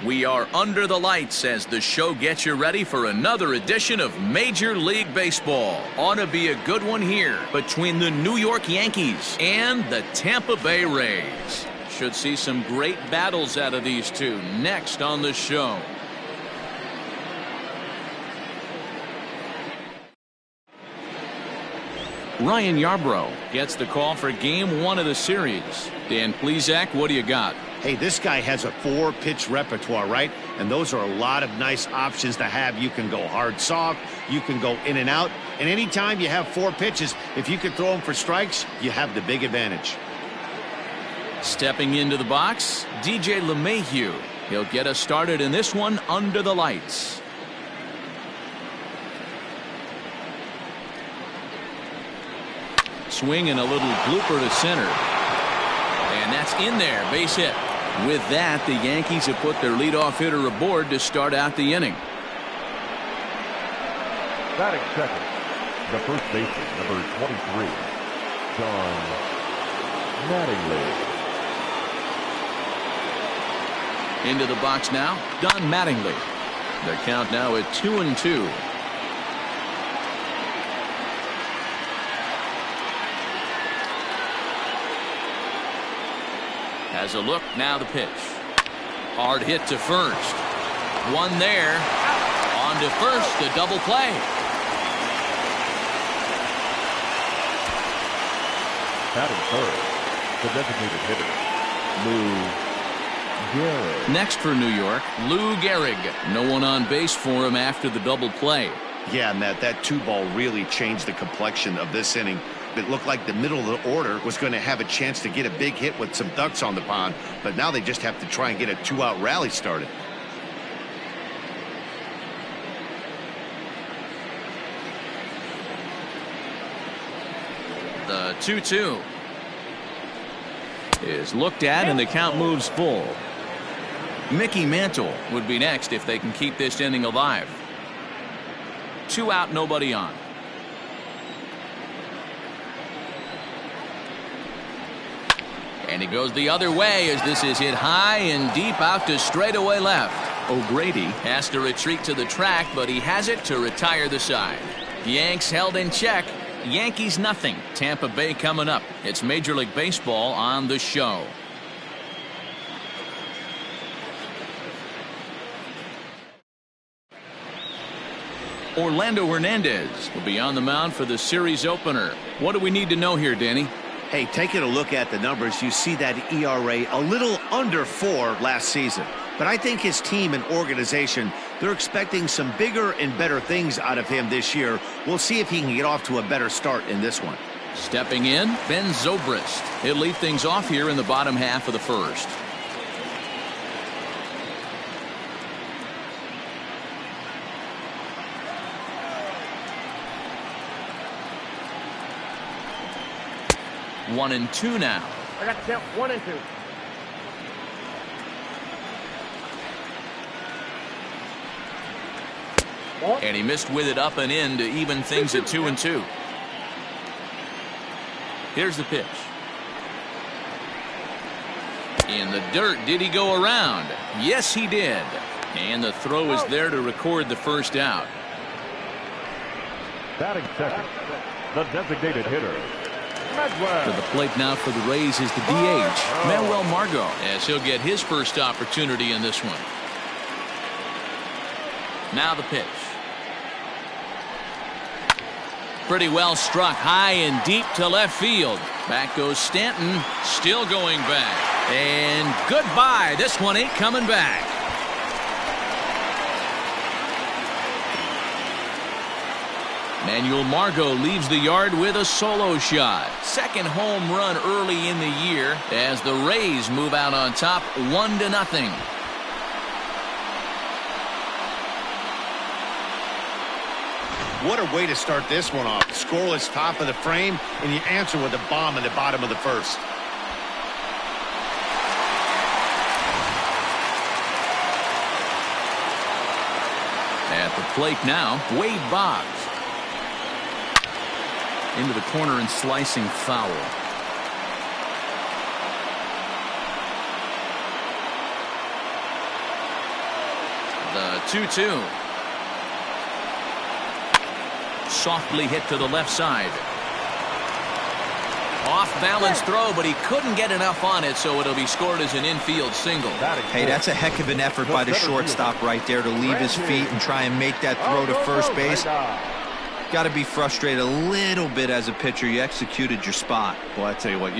We are under the lights as the show gets you ready for another edition of Major League Baseball. Ought to be a good one here between the New York Yankees and the Tampa Bay Rays. Should see some great battles out of these two next on the show. Ryan Yarbrough gets the call for game one of the series. Dan Plesac, what do you got? Hey, this guy has a 4-pitch repertoire, right? And those are a lot of nice options to have. You can go hard, soft. You can go in and out. And anytime you have 4 pitches, if you can throw them for strikes, you have the big advantage. Stepping into the box, DJ LeMahieu. He'll get us started in this one under the lights. Swing and a little blooper to center. And that's in there, base hit. With that, the Yankees have put their leadoff hitter aboard to start out the inning. Batting second, the first baseman, number 23, John Mattingly. Into the box now, Don Mattingly. The count now at 2-2. Has a look, now the pitch. Hard hit to first. One there. On to first, the double play. Batting third, the designated hitter, Lou Gehrig. Next for New York, Lou Gehrig. No one on base for him after the double play. Yeah, Matt, that 2-ball really changed the complexion of this inning. It looked like the middle of the order was going to have a chance to get a big hit with some ducks on the pond, but now they just have to try and get a 2-out rally started. The 2-2 is looked at and the count moves full. Mickey Mantle would be next if they can keep this inning alive. 2 out, nobody on. And he goes the other way as this is hit high and deep out to straightaway left. O'Grady has to retreat to the track, but he has it to retire the side. Yanks held in check. Yankees nothing. Tampa Bay coming up. It's Major League Baseball on the show. Orlando Hernandez will be on the mound for the series opener. What do we need to know here, Danny? Hey, taking a look at the numbers, you see that ERA a little under 4 last season. But I think his team and organization, they're expecting some bigger and better things out of him this year. We'll see if he can get off to a better start in this one. Stepping in, Ben Zobrist. He'll lead things off here in the bottom half of the first. One and two now. I got the count 1 and 2. And he missed with it up and in to even things at 2 and 2. Here's the pitch. In the dirt, did he go around? Yes, he did. And the throw is there to record the first out. Batting second, the designated hitter, To the plate now for the Rays is the DH, Manuel Margot, as he'll get his first opportunity in this one. Now the pitch. Pretty well struck high and deep to left field. Back goes Stanton, still going back. And goodbye. This one ain't coming back. Manuel Margot leaves the yard with a solo shot. Second home run early in the year as the Rays move out on top 1-0. What a way to start this one off. Scoreless top of the frame, and you answer with a bomb in the bottom of the first. At the plate now, Wade Boggs. Into the corner and slicing foul. 2-2. Softly hit to the left side. Off-balance throw, but he couldn't get enough on it, so it'll be scored as an infield single. Hey, that's a heck of an effort by the shortstop right there to leave his feet and try and make that throw to first base. Got to be frustrated a little bit as a pitcher. You executed your spot. Well, I tell you what,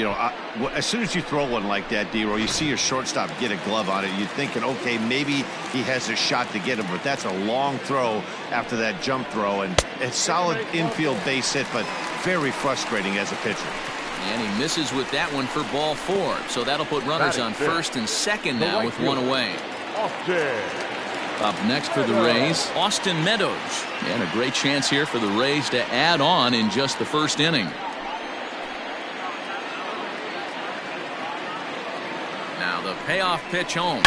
as soon as you throw one like that, D-Roll, you see your shortstop get a glove on it. You're thinking, okay, maybe he has a shot to get him, but that's a long throw after that jump throw, and a solid infield base hit, but very frustrating as a pitcher. And he misses with that one for ball 4. So that'll put runners on first and second now with one away. Up next for the Rays, Austin Meadows. And a great chance here for the Rays to add on in just the first inning. Now the payoff pitch home.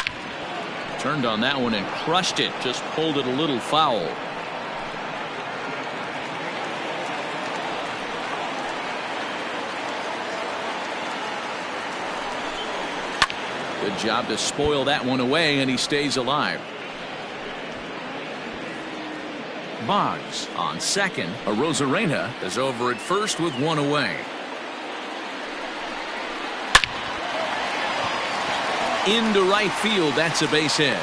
Turned on that one and crushed it. Just pulled it a little foul. Good job to spoil that one away, and he stays alive. Boggs on second. Arozarena is over at first with one away. Into right field. That's a base hit.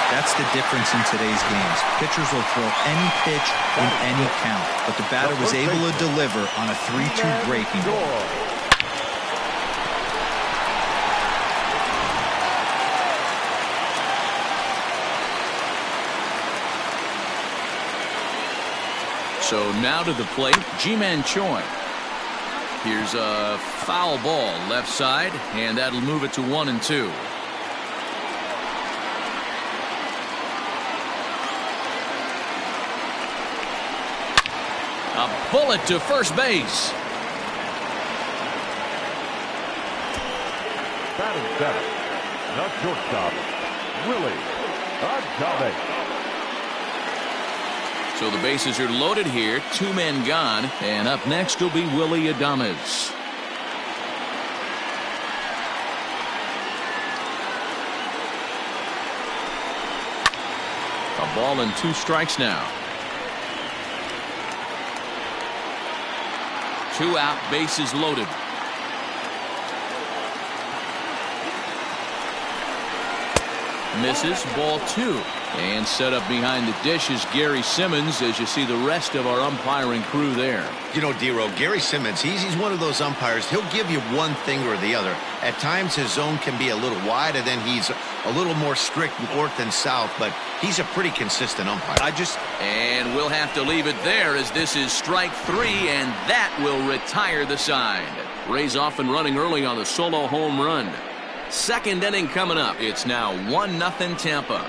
That's the difference in today's games. Pitchers will throw any pitch in any count, but the batter was able to deliver on a 3-2 breaking ball. So now to the plate, Ji-Man Choi. Here's a foul ball left side, and that'll move it to 1-2. A bullet to first base. Batting seventh, the shortstop, Willie Agave. So the bases are loaded here. 2 men gone. And up next will be Willie Adames. A ball and 2 strikes now. 2 out, bases loaded. Misses, ball 2. And set up behind the dish is Gary Simmons as you see the rest of our umpiring crew there. You know, D-Roll, Gary Simmons, he's one of those umpires. He'll give you one thing or the other. At times his zone can be a little wide, and then he's a little more strict north and south, but he's a pretty consistent umpire. And we'll have to leave it there as this is strike 3, and that will retire the side. Rays off and running early on the solo home run. Second inning coming up. It's now 1-0 Tampa.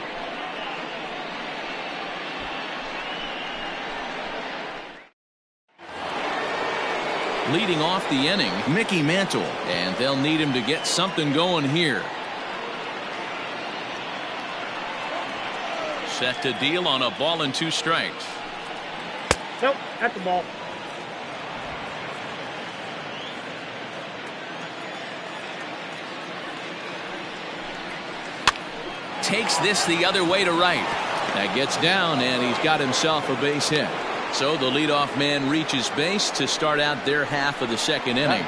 Leading off the inning, Mickey Mantle, and they'll need him to get something going here. Set to deal on a ball and 2 strikes. Nope, at the ball. Takes this the other way to right. That gets down, and he's got himself a base hit. So the leadoff man reaches base to start out their half of the second inning.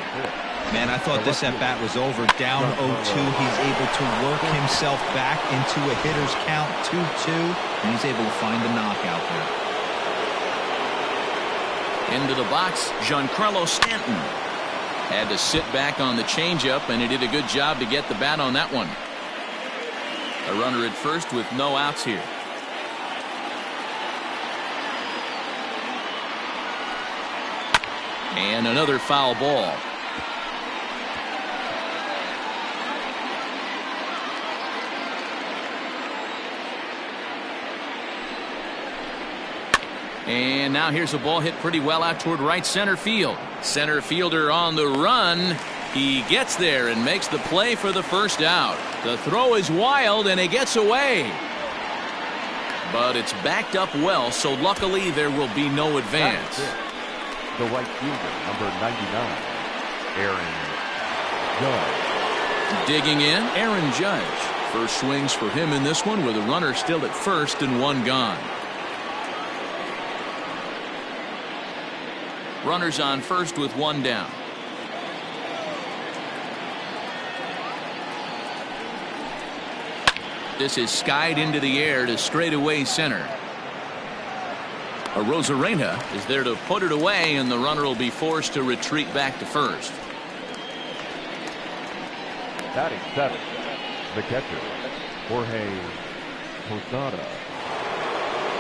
Man, I thought this at-bat was over. Down 0-2. He's able to work himself back into a hitter's count, 2-2, and he's able to find the knockout there. Into the box, Giancarlo Stanton. Had to sit back on the changeup, and he did a good job to get the bat on that one. A runner at first with no outs here. And another foul ball. And now here's a ball hit pretty well out toward right center field. Center fielder on the run. He gets there and makes the play for the first out. The throw is wild and he gets away. But it's backed up well, so luckily there will be no advance. The right fielder, number 99, Aaron Judge. Digging in, Aaron Judge. First swings for him in this one with a runner still at first and one gone. Runners on first with one down. This is skied into the air to straightaway center. Arozarena is there to put it away, and the runner will be forced to retreat back to first. Batting seventh, the catcher, Jorge Posada.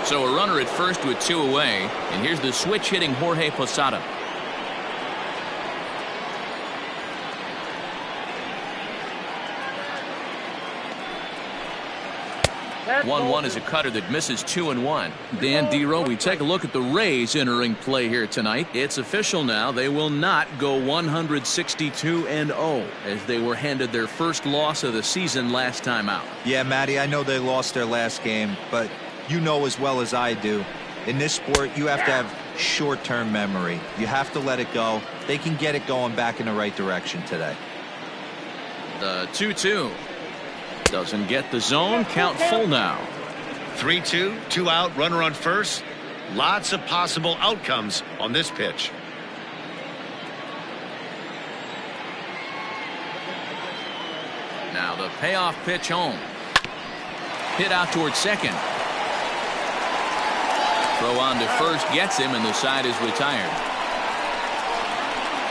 So a runner at first with two away, and here's the switch hitting Jorge Posada. 1-1 is a cutter that misses 2-1. Dan Dero, we take a look at the Rays entering play here tonight. It's official now. They will not go 162-0 as they were handed their first loss of the season last time out. Yeah, Matty, I know they lost their last game, but you know as well as I do, in this sport you have to have short-term memory. You have to let it go. They can get it going back in the right direction today. The 2-2. Doesn't get the zone. Count full now. 3-2, 2 out, runner on first. Lots of possible outcomes on this pitch. Now the payoff pitch home. Hit out towards second. Throw on to first gets him, and the side is retired.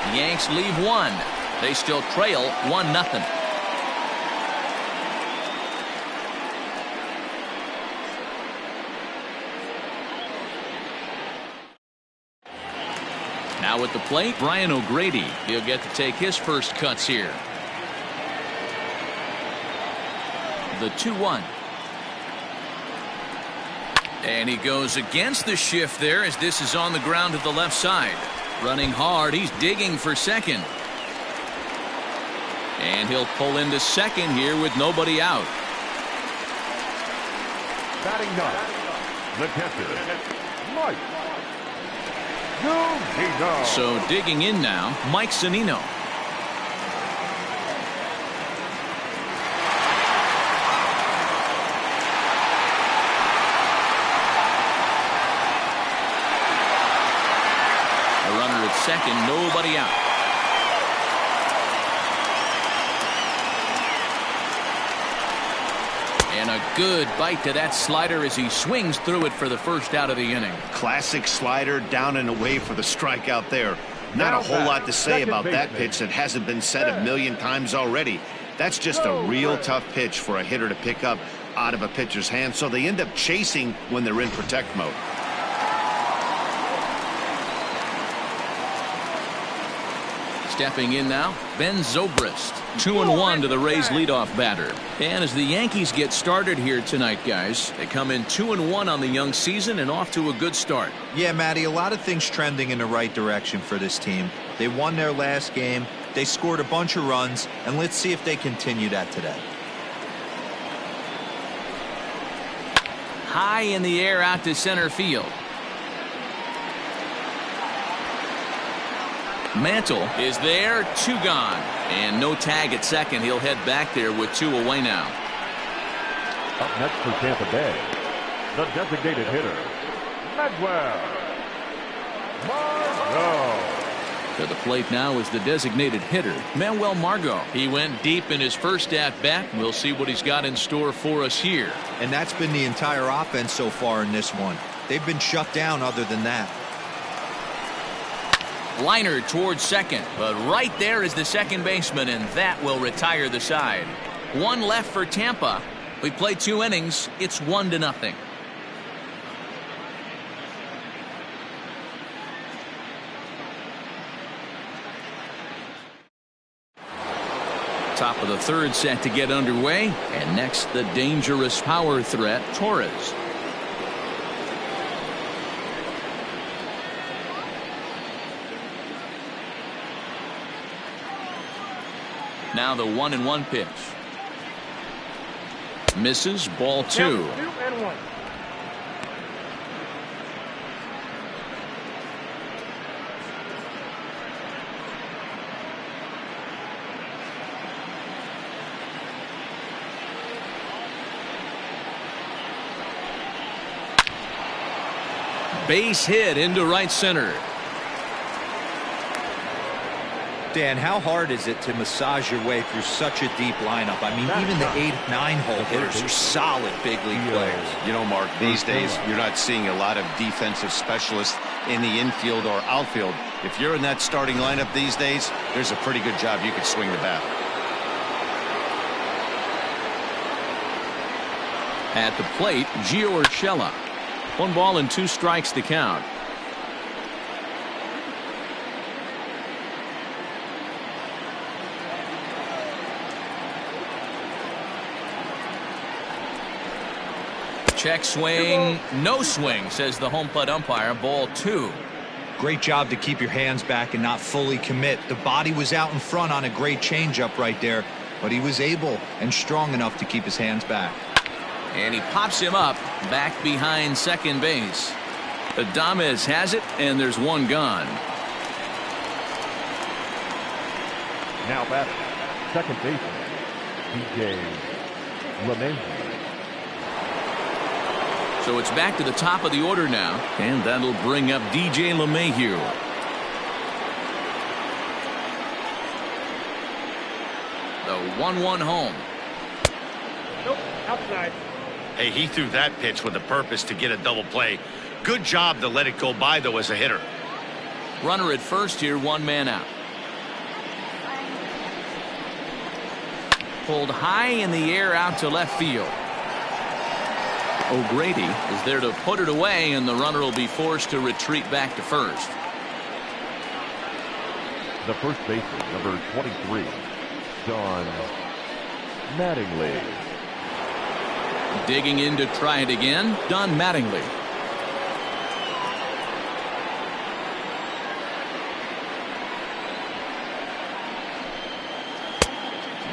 The Yanks leave one. They still trail 1-0. Now at the plate, Brian O'Grady. He'll get to take his first cuts here. The 2-1. And he goes against the shift there as this is on the ground to the left side. Running hard, he's digging for second. And he'll pull into second here with nobody out. Batting ninth, the catcher, Mike. So digging in now, Mike Zunino. A runner at second, nobody out. And a good bite to that slider as he swings through it for the first out of the inning. Classic slider, down and away for the strikeout there. Not a whole lot to say about that pitch that hasn't been said a million times already. That's just a real tough pitch for a hitter to pick up out of a pitcher's hand, so they end up chasing when they're in protect mode. Stepping in now, Ben Zobrist. 2-1 to the Rays leadoff batter. And as the Yankees get started here tonight, guys, they come in 2-1 on the young season and off to a good start. Yeah, Matty, a lot of things trending in the right direction for this team. They won their last game, they scored a bunch of runs, and let's see if they continue that today. High in the air out to center field. Mantle is there, 2 gone. And no tag at second. He'll head back there with 2 away now. Up next for Tampa Bay, the designated hitter, Manuel Margot. To the plate now is the designated hitter, Manuel Margot. He went deep in his first at-bat. We'll see what he's got in store for us here. And that's been the entire offense so far in this one. They've been shut down other than that. Liner towards second, but right there is the second baseman, and that will retire the side. 1 left for Tampa. We played 2 innings. It's 1-0. Top of the third set to get underway, and next the dangerous power threat, Torres. Now the 1-1 pitch. Misses, ball 2. 2-1. Base hit into right center. Dan, how hard is it to massage your way through such a deep lineup? I mean, even the 8-9 hole hitters are solid big league players. You know, Mark, these days you're not seeing a lot of defensive specialists in the infield or outfield. If you're in that starting lineup these days, there's a pretty good job you could swing the bat. At the plate, Gio Urshela. 1 ball and 2 strikes to count. Check swing, no swing, says the home plate umpire. Ball 2. Great job to keep your hands back and not fully commit. The body was out in front on a great changeup right there, but he was able and strong enough to keep his hands back. And he pops him up back behind second base. Adames has it, and there's 1 gone. Now batting, second baseman, DJ LeMahieu. So it's back to the top of the order now, and that'll bring up DJ LeMahieu. The 1-1 home. Nope, outside. Hey, he threw that pitch with a purpose to get a double play. Good job to let it go by, though, as a hitter. Runner at first here, 1 man out. Pulled high in the air out to left field. O'Grady is there to put it away, and the runner will be forced to retreat back to first. The first baseman, number 23, Don Mattingly. Digging in to try it again, Don Mattingly.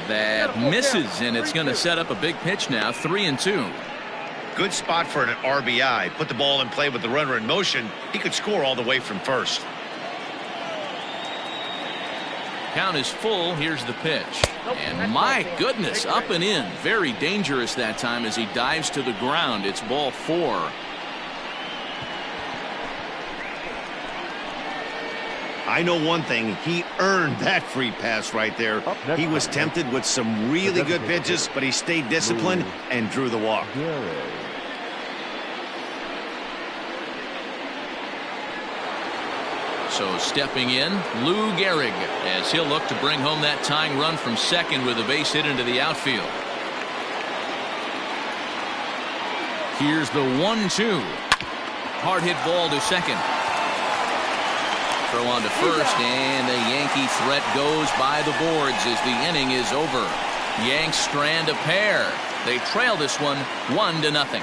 That misses, and it's going to set up a big pitch now. 3-2. Good spot for an RBI. Put the ball in play with the runner in motion. He could score all the way from first. Count is full. Here's the pitch. And my goodness, up and in. Very dangerous that time as he dives to the ground. It's ball 4. I know one thing. He earned that free pass right there. He was tempted with some really good pitches, but he stayed disciplined and drew the walk. So stepping in, Lou Gehrig, as he'll look to bring home that tying run from second with a base hit into the outfield. Here's the 1-2. Hard hit ball to second. Throw on to first, and the Yankee threat goes by the boards as the inning is over. Yanks strand a pair. They trail this one 1-0.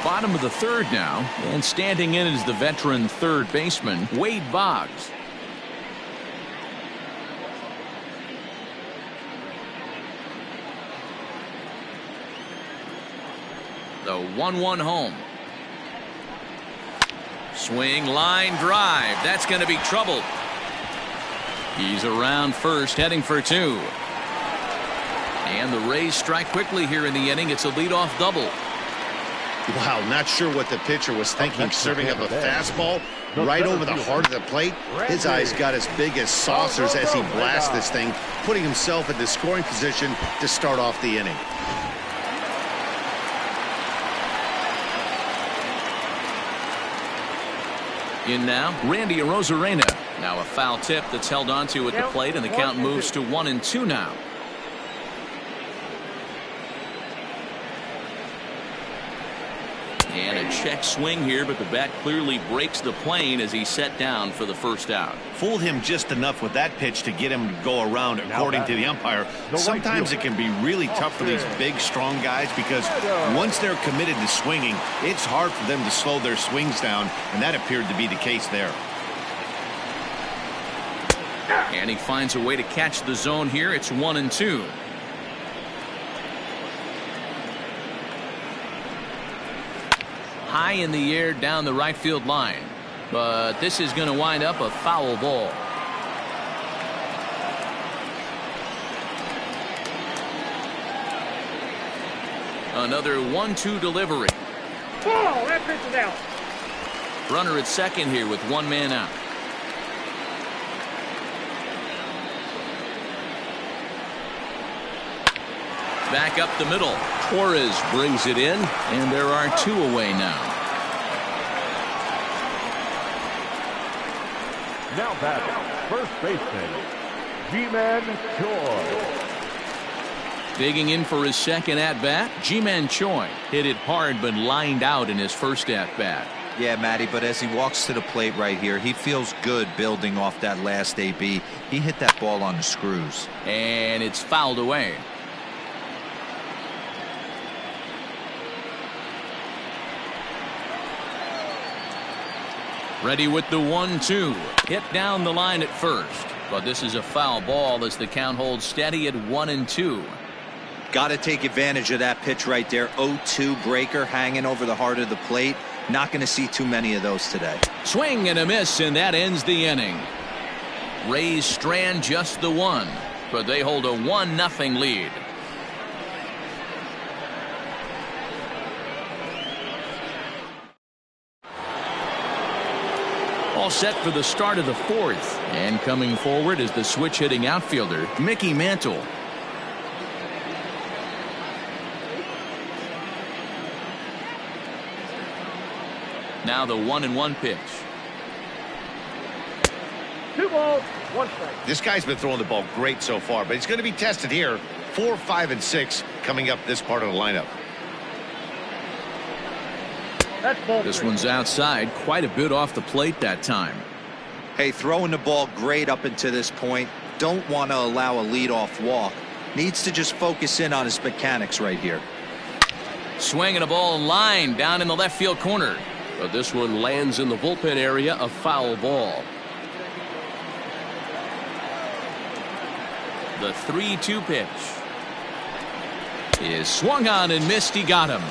Bottom of the third now, and standing in is the veteran third baseman, Wade Boggs. The 1-1 home. Swing, line drive. That's going to be trouble. He's around first, heading for 2. And the Rays strike quickly here in the inning. It's a leadoff double. Wow, not sure what the pitcher was thinking, serving up a fastball right over the heart of the plate. His eyes got as big as saucers as he blasts this thing, putting himself in the scoring position to start off the inning. In now, Randy Arozarena. Now a foul tip that's held onto at the plate, and the count moves to 1-2 now. And a check swing here, but the bat clearly breaks the plane as he's set down for the first out. Fooled him just enough with that pitch to get him to go around, according to the umpire. Sometimes it can be really tough for these big, strong guys because once they're committed to swinging, it's hard for them to slow their swings down, and that appeared to be the case there. And he finds a way to catch the zone here. It's 1-2. High in the air down the right field line, but this is going to wind up a foul ball. Another 1-2 delivery. Ball, that pitch is out. Runner at second here with one man out. Back up the middle. Torres brings it in, and there are two away now. Now batting, first baseman, G-Man Choi. Digging in for his second at-bat, Ji-Man Choi hit it hard but lined out in his first at-bat. Yeah, Matty, but as he walks to the plate right here, he feels good building off that last AB. He hit that ball on the screws. And it's fouled away. Ready with the 1-2. Hit down the line at first. But this is a foul ball as the count holds steady at 1-2. Got to take advantage of that pitch right there. 0-2 breaker hanging over the heart of the plate. Not going to see too many of those today. Swing and a miss, and that ends the inning. Rays strand just the one, but they hold a 1-0 lead. All set for the start of the fourth, and coming forward is the switch hitting outfielder Mickey Mantle. Now the 1-1 pitch. 2 balls, 1 strike. This guy's been throwing the ball great so far, but he's going to be tested here. 4, 5, and 6 coming up this part of the lineup. That's ball This 3. one's outside, quite a bit off the plate that time. Hey, throwing the ball great up until this point. Don't want to allow a leadoff walk. Needs to just focus in on his mechanics right here. Swinging a ball line down in the left field corner. But this one lands in the bullpen area, a foul ball. The 3-2 pitch is swung on and missed. He got him.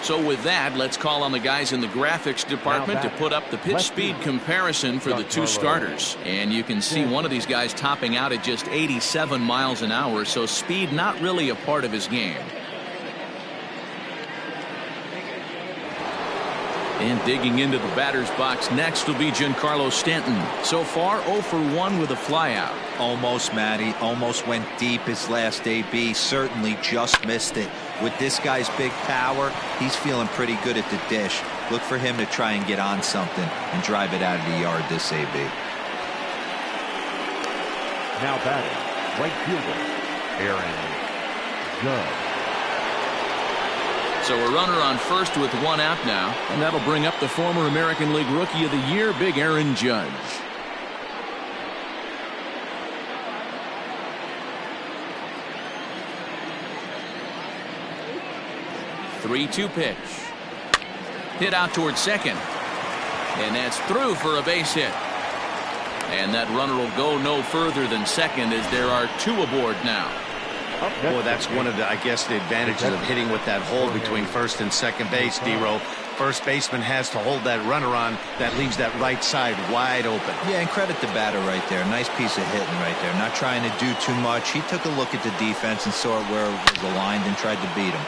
So with that, let's call on the guys in the graphics department to put up the pitch speed comparison for the two starters. And you can see one of these guys topping out at just 87 miles an hour, so speed not really a part of his game. And digging into the batter's box next will be Giancarlo Stanton. So far 0 for 1 with a flyout. Almost, Matty. Almost went deep his last AB. Certainly just missed it. With this guy's big power, he's feeling pretty good at the dish. Look for him to try and get on something and drive it out of the yard this AB. Now batting, right fielder, Aaron Judge. So a runner on first with one out now, and that'll bring up the former American League Rookie of the Year, Big Aaron Judge. The 3-2 pitch. Hit out towards second. And that's through for a base hit. And that runner will go no further than second as there are two aboard now. Boy, that's one of the, I guess, the advantages of hitting with that hole between first and second base, D-Row. First baseman has to hold that runner on. That leaves that right side wide open. Yeah, and credit the batter right there. Nice piece of hitting right there. Not trying to do too much. He took a look at the defense and saw where it was aligned and tried to beat him.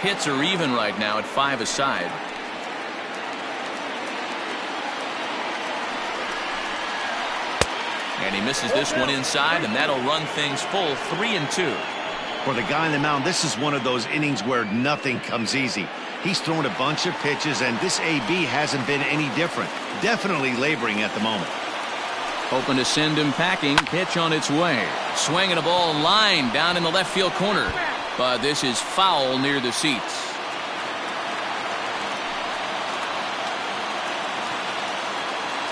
Hits are even right now at 5 aside. And he misses this one inside, and that'll run things full 3-2. For the guy on the mound, this is one of those innings where nothing comes easy. He's thrown a bunch of pitches, and this AB hasn't been any different. Definitely laboring at the moment. Hoping to send him packing. Pitch on its way. Swinging a ball line down in the left field corner. But this is foul near the seats.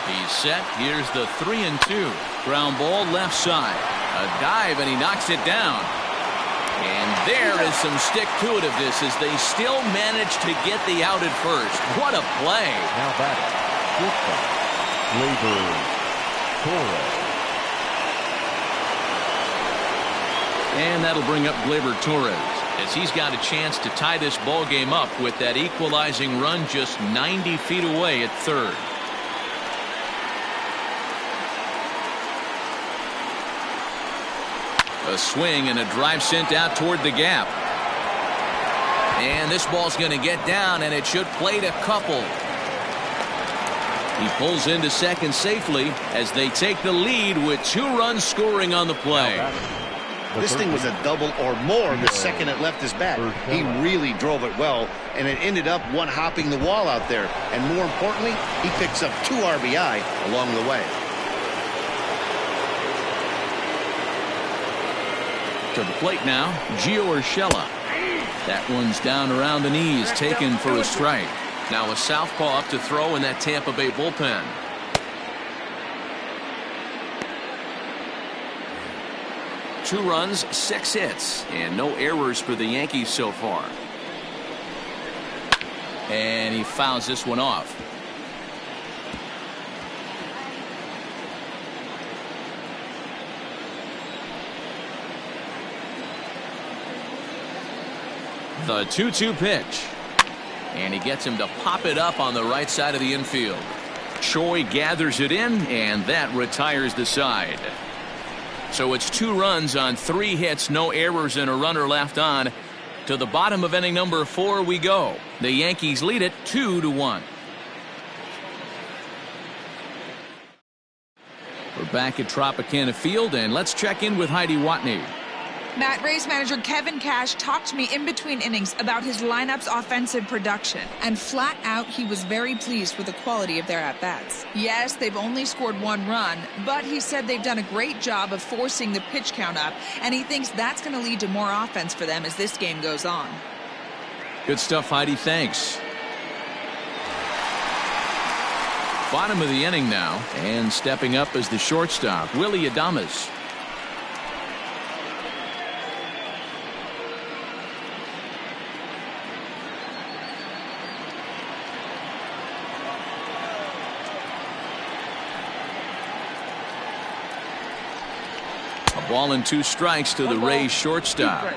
He's set. Here's the 3-2. Ground ball left side. A dive, and he knocks it down. And there is some stick-to-itiveness as they still manage to get the out at first. What a play. Now batting, shortstop, Gleyber Torres. And that'll bring up Gleyber Torres as he's got a chance to tie this ball game up with that equalizing run just 90 feet away at third. A swing and a drive sent out toward the gap. And this ball's going to get down, and it should plate a couple. He pulls into second safely as they take the lead with 2 runs scoring on the play. This thing was a double or more the second it left his bat. He really drove it well, and it ended up one-hopping the wall out there. And more importantly, he picks up 2 RBI along the way. To the plate now, Gio Urshela. That one's down around the knees, taken for a strike. Now a southpaw up to throw in that Tampa Bay bullpen. Two runs, 6 hits, and no errors for the Yankees so far. And he fouls this one off. The 2-2 pitch. And he gets him to pop it up on the right side of the infield. Choi gathers it in, and that retires the side. So it's 2 runs on 3 hits, no errors, and a runner left on. To the bottom of inning number 4 we go. The Yankees lead it 2-1. We're back at Tropicana Field, and let's check in with Heidi Watney. Matt, Rays manager Kevin Cash talked to me in between innings about his lineup's offensive production, and flat out he was very pleased with the quality of their at-bats. Yes, they've only scored 1 run, but he said they've done a great job of forcing the pitch count up, and he thinks that's going to lead to more offense for them as this game goes on. Good stuff, Heidi. Thanks. Bottom of the inning now, and stepping up as the shortstop, Willie Adames. A ball and 2 strikes to the Rays shortstop.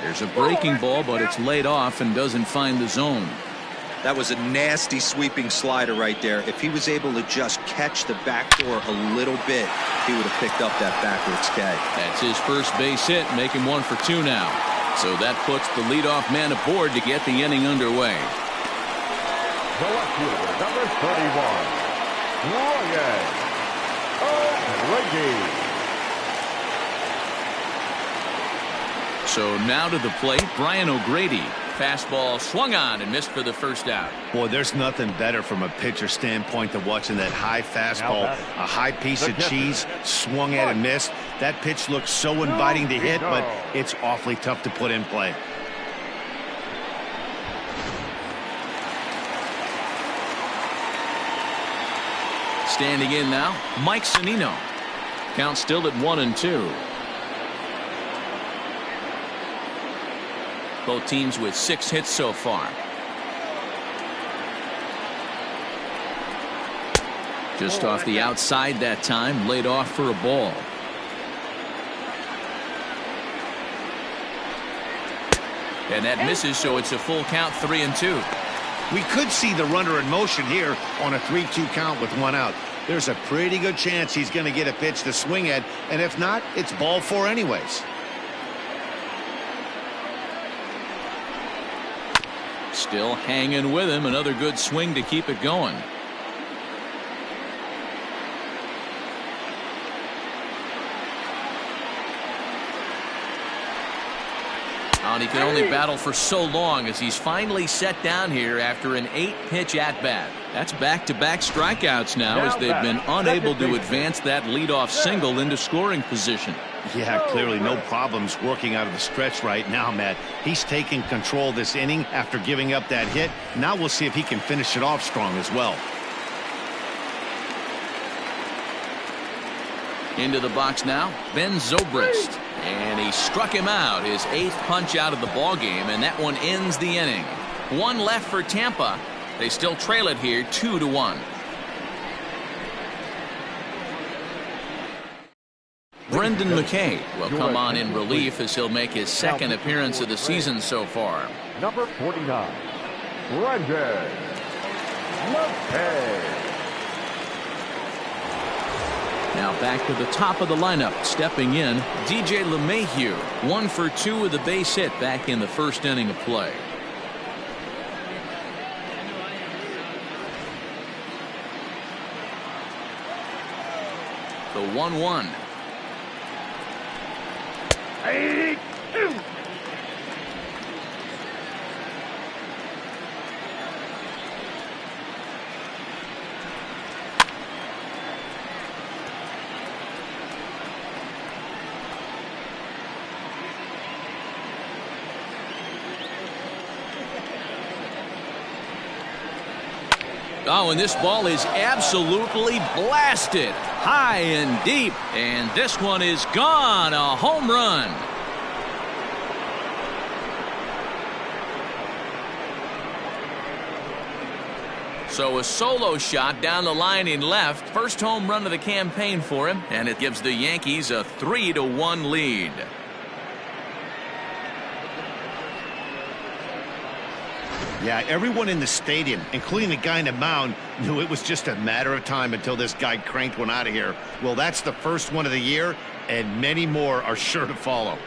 There's a breaking ball, but it's laid off and doesn't find the zone. That was a nasty sweeping slider right there. If he was able to just catch the backdoor a little bit, he would have picked up that backwards catch. That's his first base hit, making 1 for 2 now. So that puts the leadoff man aboard to get the inning underway. The left fielder, number 31, Ryan O'Grady. So now to the plate, Brian O'Grady. Fastball swung on and missed for the first out. Boy, there's nothing better from a pitcher standpoint than watching that high fastball, a high piece of cheese, swung at and missed. That pitch looks so inviting to hit, but it's awfully tough to put in play. Standing in now, Mike Zunino. Count still at 1-2. Both teams with 6 hits so far. Just off the outside that time, laid off for a ball. And that misses, so it's a full count, 3-2. We could see the runner in motion here on a 3-2 count with 1 out. There's a pretty good chance he's going to get a pitch to swing at, and if not, it's ball 4 anyways. Still hanging with him. Another good swing to keep it going. And he can only battle for so long as he's finally set down here after an 8-pitch at-bat. That's back-to-back strikeouts now as they've been unable to advance that leadoff single into scoring position. Yeah, clearly no problems working out of the stretch right now, Matt. He's taking control of this inning after giving up that hit. Now we'll see if he can finish it off strong as well. Into the box now, Ben Zobrist. And he struck him out, his 8th punch out of the ballgame, and that one ends the inning. 1 left for Tampa. They still trail it here 2-1. Brendan McKay will come on in relief as he'll make his 2nd appearance of the season so far. Number 49, Brendan Lopez. Now back to the top of the lineup. Stepping in, DJ LeMahieu. 1 for 2 with a base hit back in the first inning of play. The 1-1. 82. Oh, and this ball is absolutely blasted. High and deep. And this one is gone. A home run. So a solo shot down the line in left. First home run of the campaign for him. And it gives the Yankees a 3-1 lead. Yeah, everyone in the stadium, including the guy in the mound, knew it was just a matter of time until this guy cranked one out of here. Well, that's the first one of the year, and many more are sure to follow.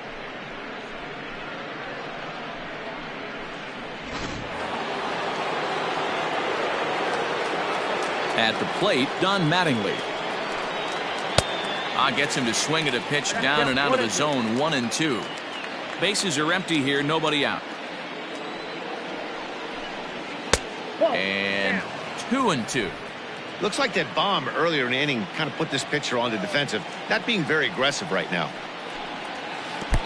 At the plate, Don Mattingly. Gets him to swing at a pitch down and out of the zone. 1-2. Bases are empty here. Nobody out. And 2-2. Looks like that bomb earlier in the inning kind of put this pitcher on the defensive, not being very aggressive right now.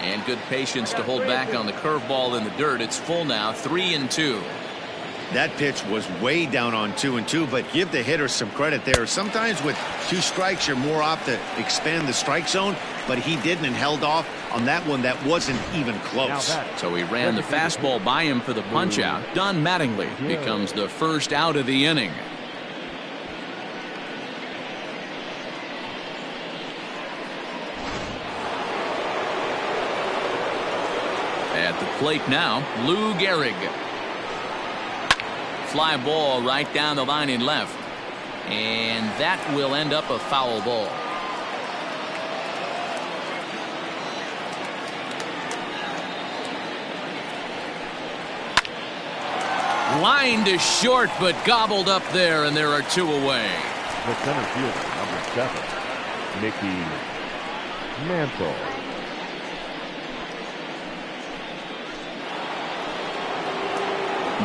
And good patience to hold back on the curveball in the dirt. It's full now. 3-2. That pitch was way down on 2-2, but give the hitter some credit there. Sometimes with 2 strikes, you're more apt to expand the strike zone, but he didn't and held off on that one that wasn't even close. So he ran the fastball by him for the punch-out. Don Mattingly becomes the first out of the inning. At the plate now, Lou Gehrig. Fly ball right down the line in left. And that will end up a foul ball. Line to short, but gobbled up there, and there are 2 away. The center fielder, number 7, Mickey Mantle.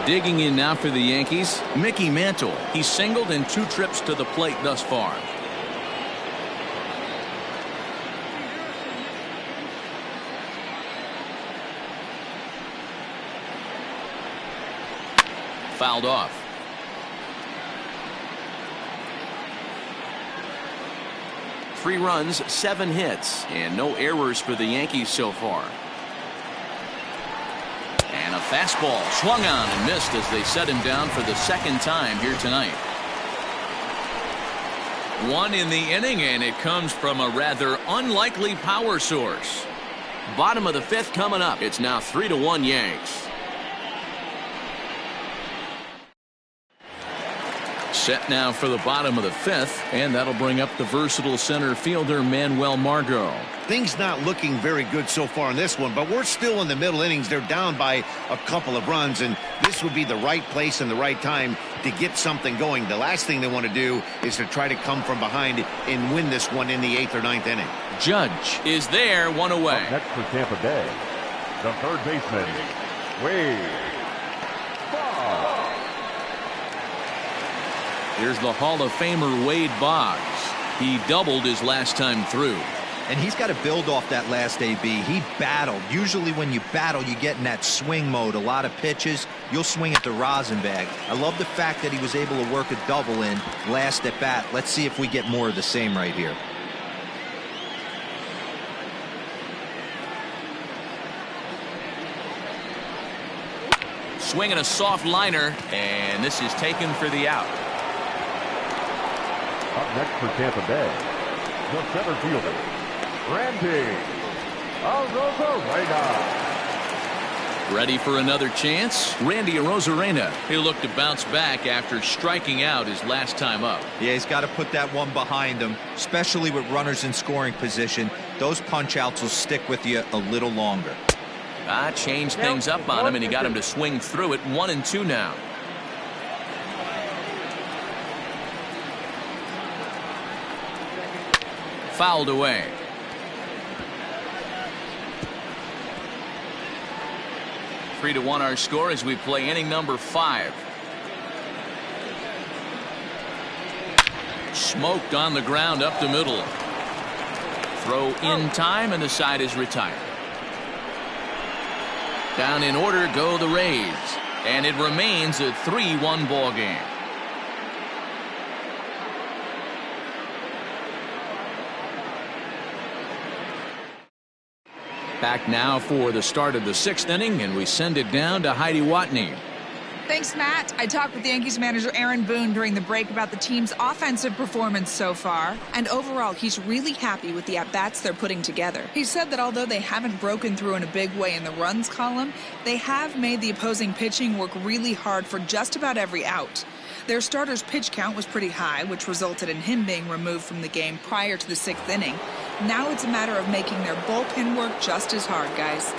Digging in now for the Yankees, Mickey Mantle. He's singled in 2 trips to the plate thus far. Fouled off. Three runs, 7 hits, and no errors for the Yankees so far. And a fastball swung on and missed as they set him down for the second time here tonight. 1 in the inning, and it comes from a rather unlikely power source. Bottom of the 5th coming up. It's now 3-1 Yanks. Set now for the bottom of the 5th, and that'll bring up the versatile center fielder Manuel Margot. Things not looking very good so far in this one, but we're still in the middle innings. They're down by a couple of runs, and this would be the right place and the right time to get something going. The last thing they want to do is to try to come from behind and win this one in the 8th or 9th inning. Judge is there, 1 away. Up next for Tampa Bay, the third baseman, Wade. Here's the Hall of Famer Wade Boggs. He doubled his last time through. And he's got to build off that last AB. He battled. Usually when you battle, you get in that swing mode. A lot of pitches, you'll swing at the rosin bag. I love the fact that he was able to work a double in last at bat. Let's see if we get more of the same right here. Swinging a soft liner, and this is taken for the out. Up next for Tampa Bay, the center fielder, Randy Arozarena. Ready for another chance? Randy Arozarena. He'll look to bounce back after striking out his last time up. Yeah, he's got to put that one behind him, especially with runners in scoring position. Those punch outs will stick with you a little longer. Changed things up on him, and he got him to swing through it. 1-2 now. Fouled away. Three to 1 our score as we play inning number 5. Smoked on the ground up the middle. Throw in time, and the side is retired. Down in order go the Rays, and it remains a 3-1 ball game. Back now for the start of the 6th inning, and we send it down to Heidi Watney. Thanks, Matt. I talked with the Yankees manager Aaron Boone during the break about the team's offensive performance so far, and overall he's really happy with the at-bats they're putting together. He said that although they haven't broken through in a big way in the runs column, they have made the opposing pitching work really hard for just about every out. Their starter's pitch count was pretty high, which resulted in him being removed from the game prior to the 6th inning. Now it's a matter of making their bullpen work just as hard, guys.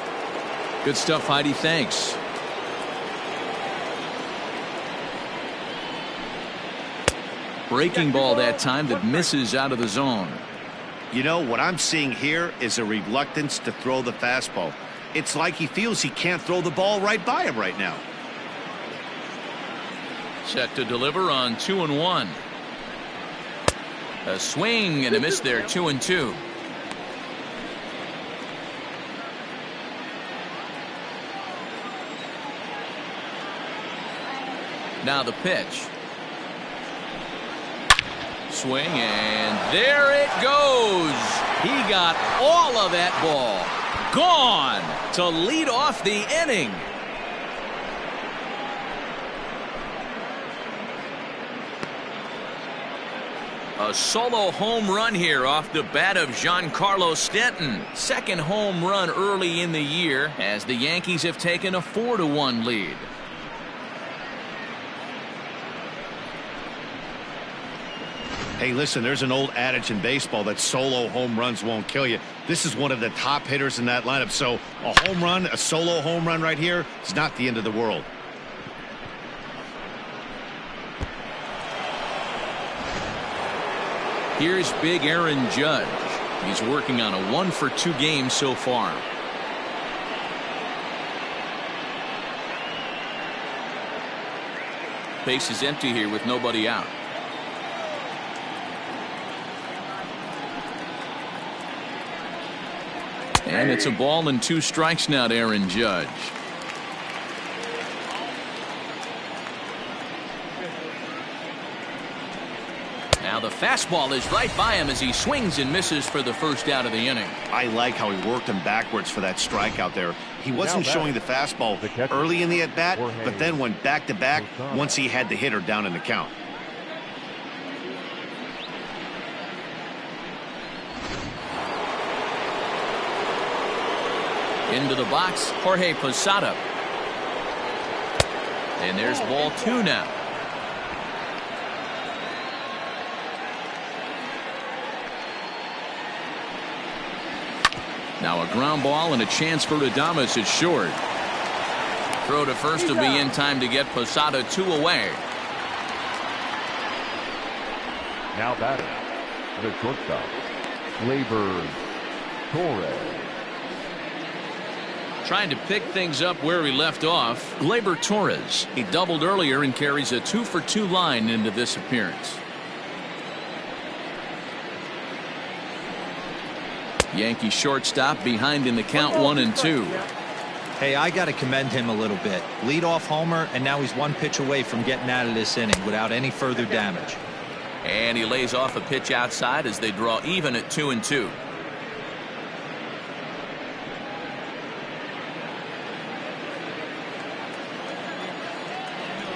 Good stuff, Heidi. Thanks. Breaking ball that time that misses out of the zone. You know, what I'm seeing here is a reluctance to throw the fastball. It's like he feels he can't throw the ball right by him right now. Set to deliver on 2-1. A swing and a miss there. 2-2. Now the pitch. Swing, and there it goes. He got all of that ball. Gone to lead off the inning. A solo home run here off the bat of Giancarlo Stanton. Second home run early in the year as the Yankees have taken a 4-1 lead. Hey, listen, there's an old adage in baseball that solo home runs won't kill you. This is one of the top hitters in that lineup. So a home run, a solo home run right here, is not the end of the world. Here's big Aaron Judge. He's working on a 1-for-2 game so far. Base is empty here with nobody out. And it's a ball and 2 strikes now to Aaron Judge. Now the fastball is right by him as he swings and misses for the first out of the inning. I like how he worked him backwards for that strikeout there. He wasn't showing the fastball early in the at-bat, but then went back-to-back once he had the hitter down in the count. Into the box, Jorge Posada. And there's ball 2 now. Now a ground ball and a chance for Adames is short. Throw to first will be in time to get Posada 2 away. Now batting, the shortstop, Gleyber Torres. Trying to pick things up where he left off, Gleyber Torres. He doubled earlier and carries a 2-for-2 line into this appearance. Yankee shortstop behind in the count 1-2. Hey, I got to commend him a little bit. Leadoff homer, and now he's 1 pitch away from getting out of this inning without any further damage. And he lays off a pitch outside as they draw even at 2-2.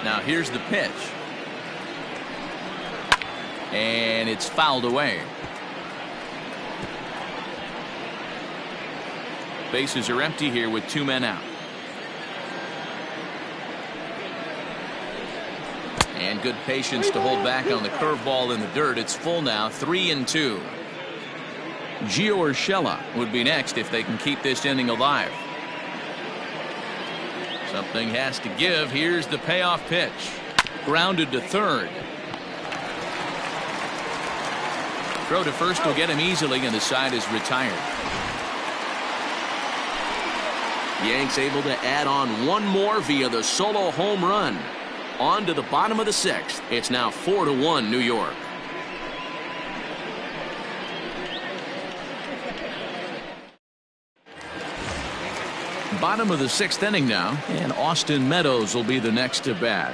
Now here's the pitch. And it's fouled away. Bases are empty here with 2 men out. And good patience to hold back on the curveball in the dirt. It's full now, 3-2. Gio Urshela would be next if they can keep this inning alive. Something has to give. Here's the payoff pitch. Grounded to third. Throw to first will get him easily, and the side is retired. Yanks able to add on one more via the solo home run. On to the bottom of the sixth. It's now 4-1 New York. Bottom of the sixth inning now, and Austin Meadows will be the next to bat.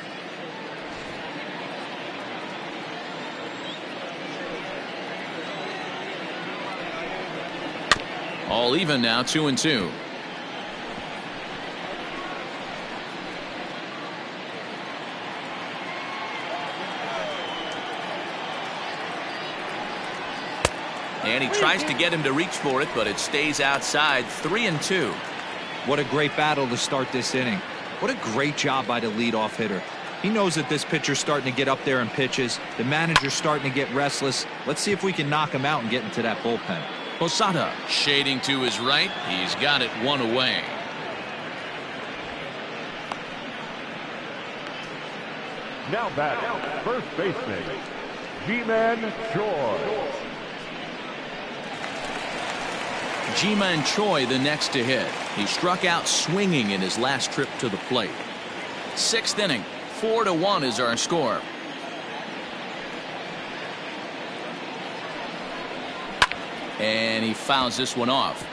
All even now, 2-2. And he tries to get him to reach for it, but it stays outside. 3-2. What a great battle to start this inning. What a great job by the leadoff hitter. He knows that this pitcher's starting to get up there in pitches. The manager's starting to get restless. Let's see if we can knock him out and get into that bullpen. Posada shading to his right. He's got it one away. Now batting, first baseman, Ji-Man Choi. Ji-Man Choi the next to hit. He struck out swinging in his last trip to the plate. Sixth inning, 4-1 is our score. And he fouls this one off.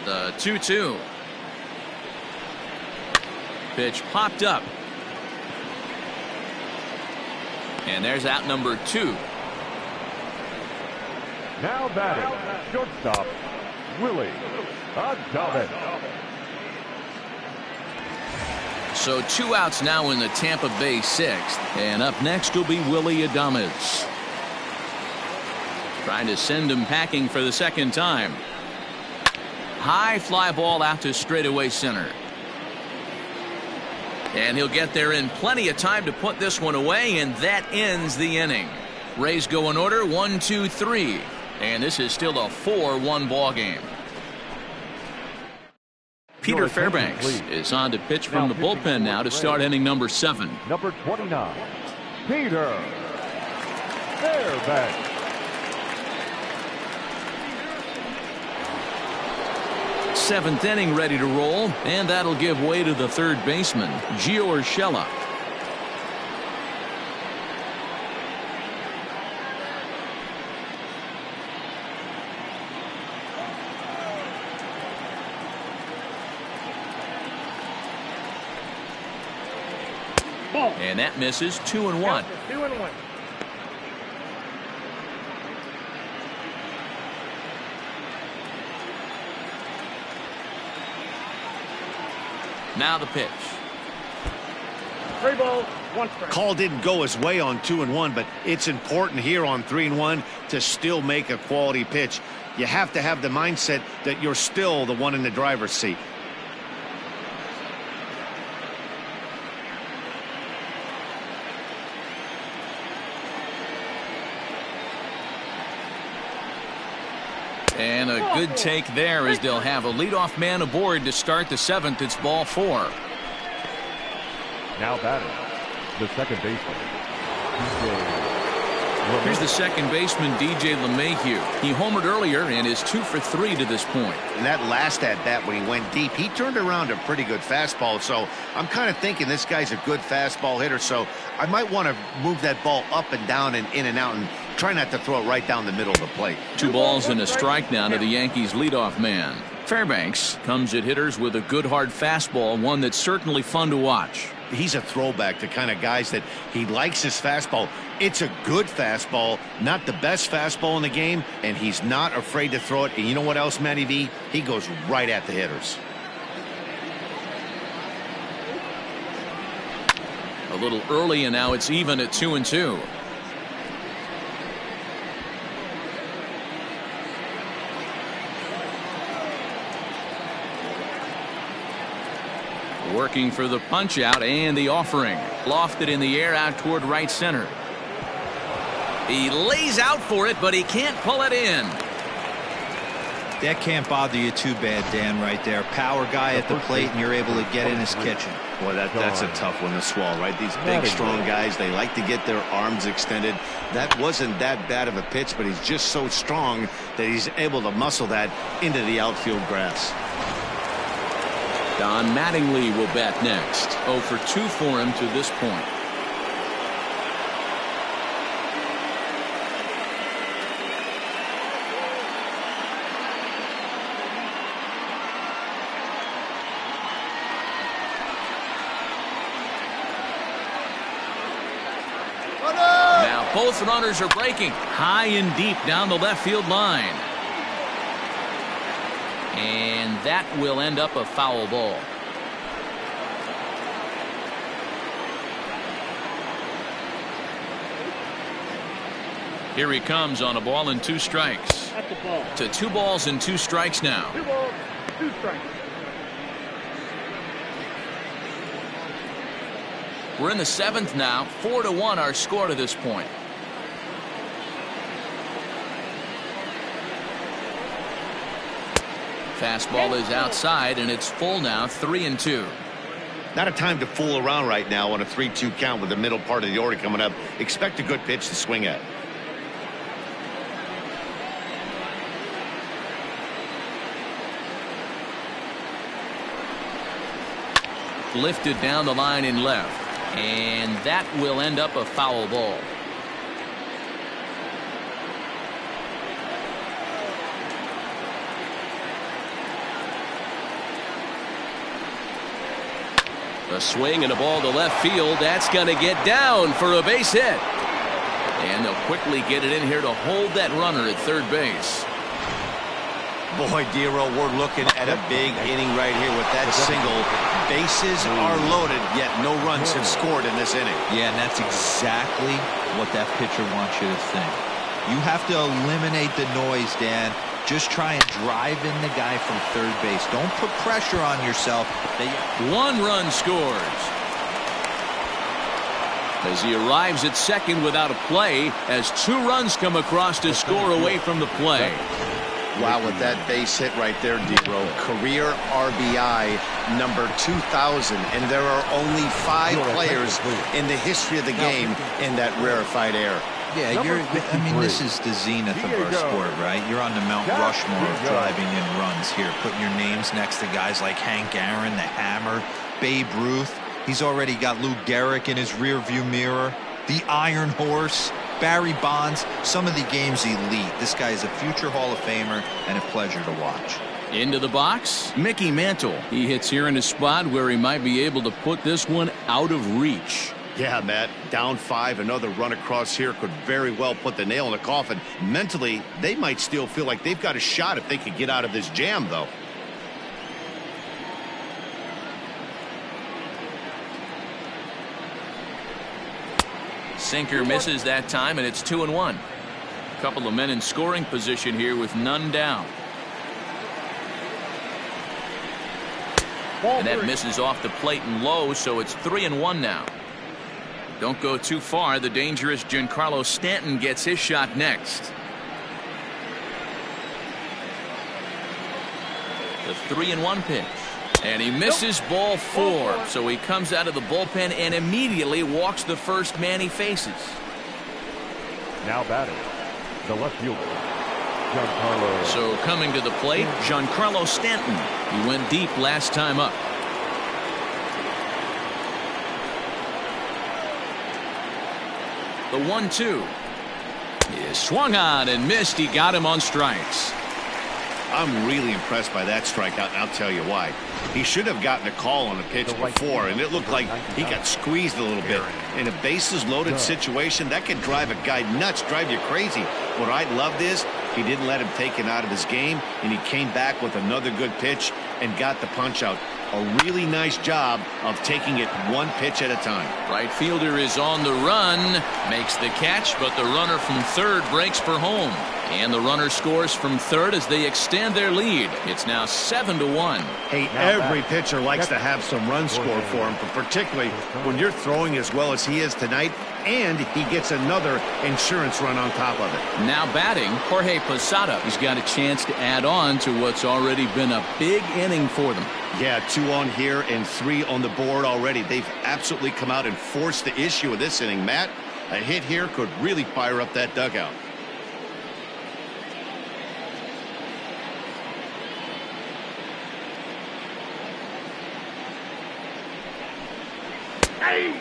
The 2-2. Pitch popped up. And there's out number 2. Now batting, shortstop, Willie Adames. So 2 outs now in the Tampa Bay sixth. And up next will be Willie Adames. Trying to send him packing for the second time. High fly ball out to straightaway center. And he'll get there in plenty of time to put this one away, and that ends the inning. Rays go in order, 1, 2, 3. And this is still a 4-1 ball game. Peter Fairbanks is on to pitch from the bullpen now to start inning number 7. Number 29, Peter Fairbanks. Seventh inning ready to roll, and that'll give way to the third baseman, Gio Urshela. And that misses. 2-1. 2-1. Now the pitch. 3 balls, 1 strike. Call didn't go his way on 2-1, but it's important here on 3-1 to still make a quality pitch. You have to have the mindset that you're still the one in the driver's seat. And a good take there as they'll have a leadoff man aboard to start the 7th. It's ball 4. Now batting, the second baseman, Here's the second baseman, DJ LeMahieu. He homered earlier and is 2 for 3 to this point. And that last at bat when he went deep, he turned around a pretty good fastball. So I'm kind of thinking this guy's a good fastball hitter. So I might want to move that ball up and down and in and out and try not to throw it right down the middle of the plate. 2 balls and a strike now to the Yankees leadoff man. Fairbanks comes at hitters with a good hard fastball, one that's certainly fun to watch. He's a throwback to kind of guys that he likes his fastball. It's a good fastball, not the best fastball in the game, and he's not afraid to throw it. And you know what else, Matty V? He goes right at the hitters. A little early, and now it's even at 2-2. Working for the punch out and the offering. Lofted in the air out toward right center. He lays out for it, but he can't pull it in. That can't bother you too bad, Dan, right there. Power guy at the plate, and you're able to get in his kitchen. Boy, that's a tough one to swallow, right? These big, strong guys, they like to get their arms extended. That wasn't that bad of a pitch, but he's just so strong that he's able to muscle that into the outfield grass. Don Mattingly will bat next. 0 for 2 for him to this point. Now both runners are breaking high and deep down the left field line. And that will end up a foul ball. Here he comes on a ball and 2 strikes. To 2 balls and 2 strikes now. 2 balls, 2 strikes. We're in the 7th now. 4-1 our score to this point. Fastball is outside, and it's full now. 3-2. Not a time to fool around right now on a 3-2 count with the middle part of the order coming up. Expect a good pitch to swing at. Lifted down the line in left. And that will end up a foul ball. A swing and a ball to left field. That's going to get down for a base hit. And they'll quickly get it in here to hold that runner at third base. Boy, Dero, we're looking at a big inning right here with that single. Bases are loaded, yet no runs have scored in this inning. Yeah, and that's exactly what that pitcher wants you to think. You have to eliminate the noise, Dan. Just try and drive in the guy from third base. Don't put pressure on yourself. 1 run scores. As he arrives at second without a play, as 2 runs come across to score away from the play. Wow, with that base hit right there, Dero. Career RBI number 2,000, and there are only 5 players in the history of the game in that rarefied air. Yeah, I mean, this is the zenith of our sport, right? You're on the Mount Rushmore of driving in runs here, putting your names next to guys like Hank Aaron, the Hammer, Babe Ruth. He's already got Lou Gehrig in his rearview mirror, the Iron Horse, Barry Bonds. Some of the game's elite. This guy is a future Hall of Famer and a pleasure to watch. Into the box, Mickey Mantle. He hits here in a spot where he might be able to put this one out of reach. Yeah, Matt, down 5, another run across here could very well put the nail in the coffin. Mentally, they might still feel like they've got a shot if they could get out of this jam, though. Sinker misses that time, and it's 2-1. A couple of men in scoring position here with none down. And that misses off the plate and low, so it's 3-1 now. Don't go too far. The dangerous Giancarlo Stanton gets his shot next. The 3-1 pitch. And he misses ball 4. So he comes out of the bullpen and immediately walks the first man he faces. Now batting, the left fielder, Giancarlo. So coming to the plate, Giancarlo Stanton. He went deep last time up. The 1-2 is swung on and missed. He got him on strikes. I'm really impressed by that strikeout, and I'll tell you why. He should have gotten a call on the pitch before, and it looked like he got squeezed a little bit. In a bases-loaded situation, that can drive a guy nuts, drive you crazy. What I loved is he didn't let him take it out of his game, and he came back with another good pitch and got the punch out. A really nice job of taking it one pitch at a time. Right fielder is on the run, makes the catch, but the runner from third breaks for home. And the runner scores from third as they extend their lead. It's now 7-1. Hey, every pitcher likes to have some runs scored for him, but particularly when you're throwing as well as he is tonight, and he gets another insurance run on top of it. Now batting, Jorge Posada. He's got a chance to add on to what's already been a big inning for them. Yeah, 2 on here and 3 on the board already. They've absolutely come out and forced the issue of this inning, Matt. A hit here could really fire up that dugout.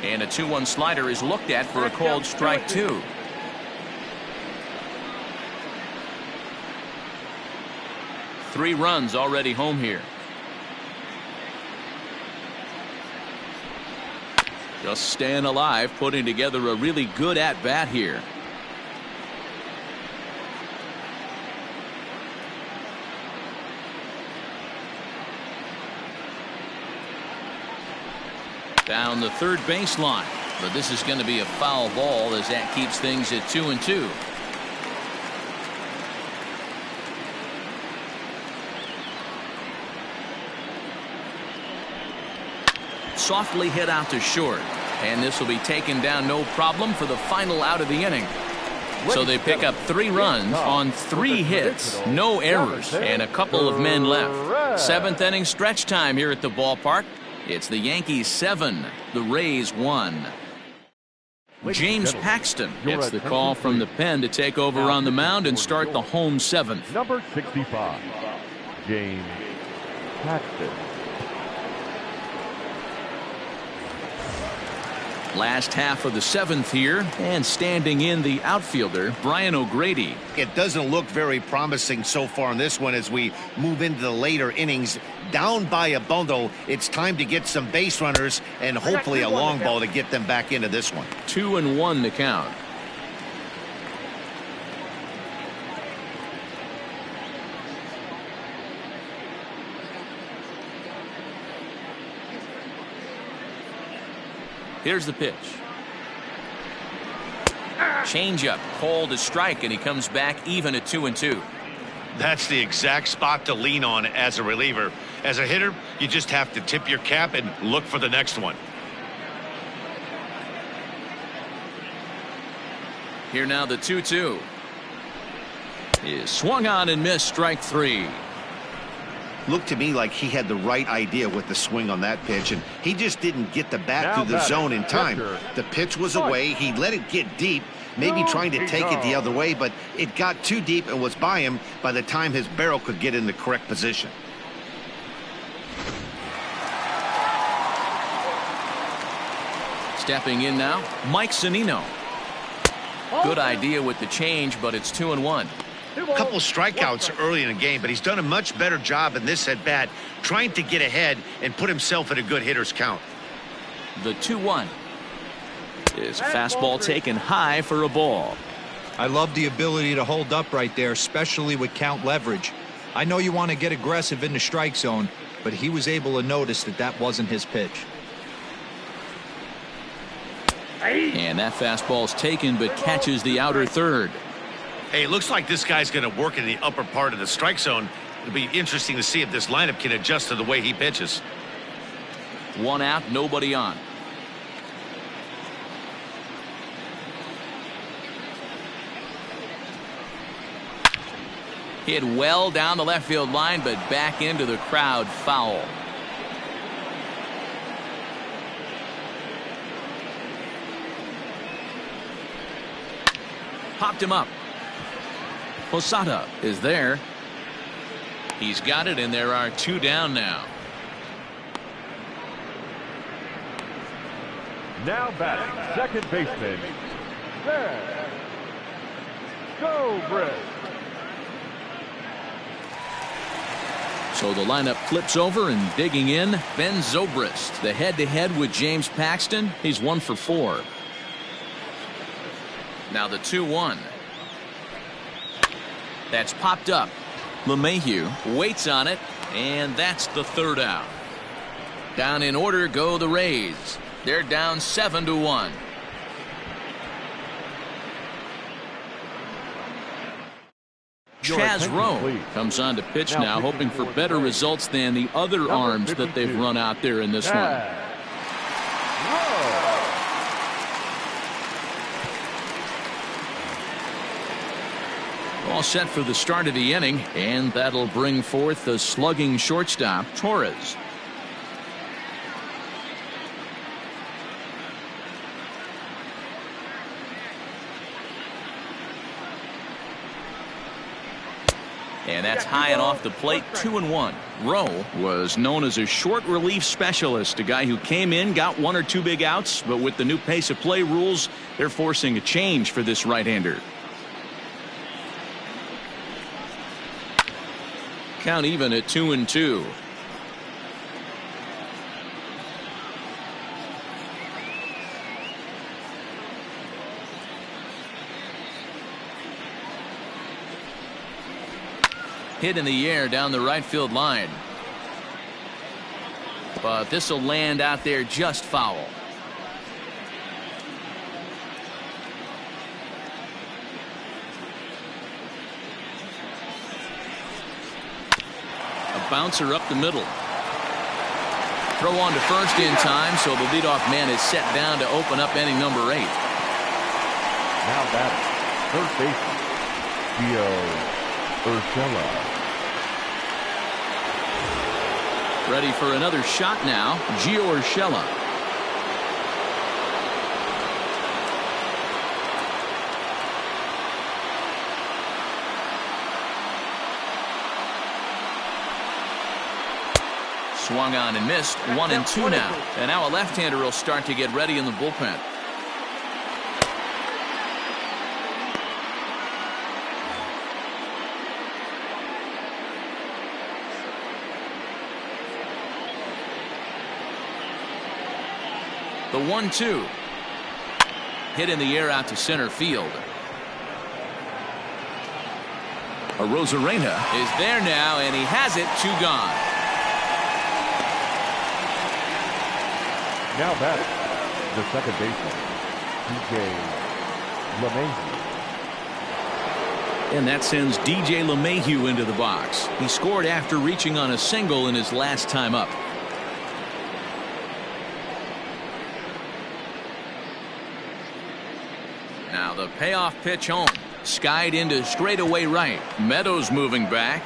And a 2-1 slider is looked at for a called strike 2. Three runs already home here. Just staying alive, putting together a really good at-bat here. Down the third baseline, but this is going to be a foul ball as that keeps things at 2-2. Softly hit out to short, and this will be taken down no problem for the final out of the inning. So they pick up 3 runs on 3 hits, no errors, and a couple of men left. 7th inning stretch time here at the ballpark. It's the Yankees 7, the Rays 1. James Paxton gets the call from the pen to take over on the mound and start the home 7th. Number 65, James Paxton. Last half of the 7th here, and standing in the outfielder, Brian O'Grady. It doesn't look very promising so far in this one as we move into the later innings. Down by a bundle, it's time to get some base runners and hopefully a long ball to get them back into this one. 2-1 the count. Here's the pitch. Changeup, called to strike, and he comes back even at 2-2. That's the exact spot to lean on as a reliever. As a hitter, you just have to tip your cap and look for the next one. Here now the 2-2. Is swung on and missed, strike 3. Looked to me like he had the right idea with the swing on that pitch, and he just didn't get the bat through the zone in time. The pitch was away. He let it get deep, maybe trying to take it the other way, but it got too deep and was by him by the time his barrel could get in the correct position. Stepping in now, Mike Zunino. Good idea with the change, but it's 2-1. A couple strikeouts early in the game, but he's done a much better job in this at bat trying to get ahead and put himself in a good hitter's count. The 2-1 is fastball taken high for a ball. I love the ability to hold up right there, especially with count leverage. I know you want to get aggressive in the strike zone, but he was able to notice that that wasn't his pitch. And that fastball's taken but catches the outer third. Hey, it looks like this guy's going to work in the upper part of the strike zone. It'll be interesting to see if this lineup can adjust to the way he pitches. 1 out, nobody on. Hit well down the left field line, but back into the crowd, foul. Popped him up. Posada is there. He's got it, and there are 2 down now. Now batting, second baseman, Ben Zobrist. So the lineup flips over, and digging in, Ben Zobrist. The head-to-head with James Paxton. He's 1 for 4. Now the 2-1. That's popped up. LeMahieu waits on it, and that's the third out. Down in order go the Rays. They're down 7-1. Chaz Rowe comes on to pitch now, hoping for better results than the other arms that they've run out there in this one. All set for the start of the inning, and that'll bring forth the slugging shortstop, Torres. And that's high and off the plate, 2-1. Rowe was known as a short relief specialist, a guy who came in, got one or two big outs, but with the new pace of play rules, they're forcing a change for this right-hander. Count even at 2-2. Hit in the air down the right field line. But this will land out there just foul. A bouncer up the middle. Throw on to first in time, so the leadoff man is set down to open up inning number 8. Now batting, third baseman, Gio Urshela. Ready for another shot now, Gio Urshela. Swung on and missed. 1-2 now. And now a left-hander will start to get ready in the bullpen. The 1-2. Hit in the air out to center field. Arozarena is there now, and he has it. 2 gone. Now batting, the second baseman, DJ LeMahieu. And that sends DJ LeMahieu into the box. He scored after reaching on a single in his last time up. Now the payoff pitch home. Skied into straightaway right. Meadows moving back.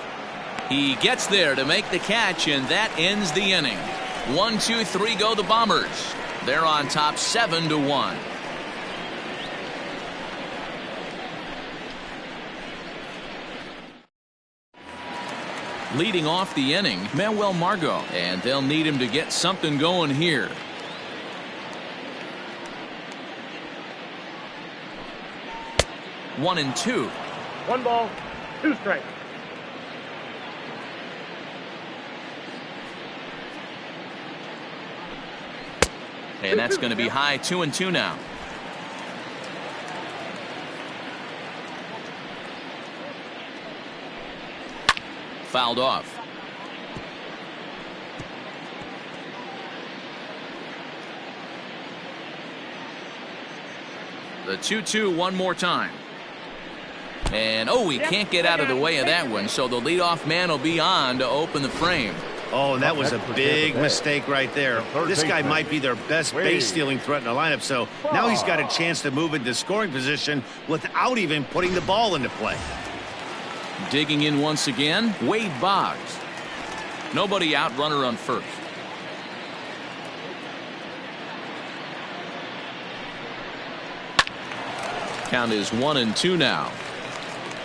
He gets there to make the catch, and that ends the inning. 1, 2, 3 go the Bombers. They're on top 7-1. Leading off the inning, Manuel Margot, and they'll need him to get something going here. One and 2. 1 ball, 2 strikes. And that's going to be high. 2-2 now. Fouled off. The 2-2 one more time. And oh, he can't get out of the way of that one, so the leadoff man will be on to open the frame. Oh, and that was a big mistake right there. This guy might be their best base stealing threat in the lineup, so now he's got a chance to move into scoring position without even putting the ball into play. Digging in once again, Wade Boggs. Nobody out, runner on first. Count is 1-2 now.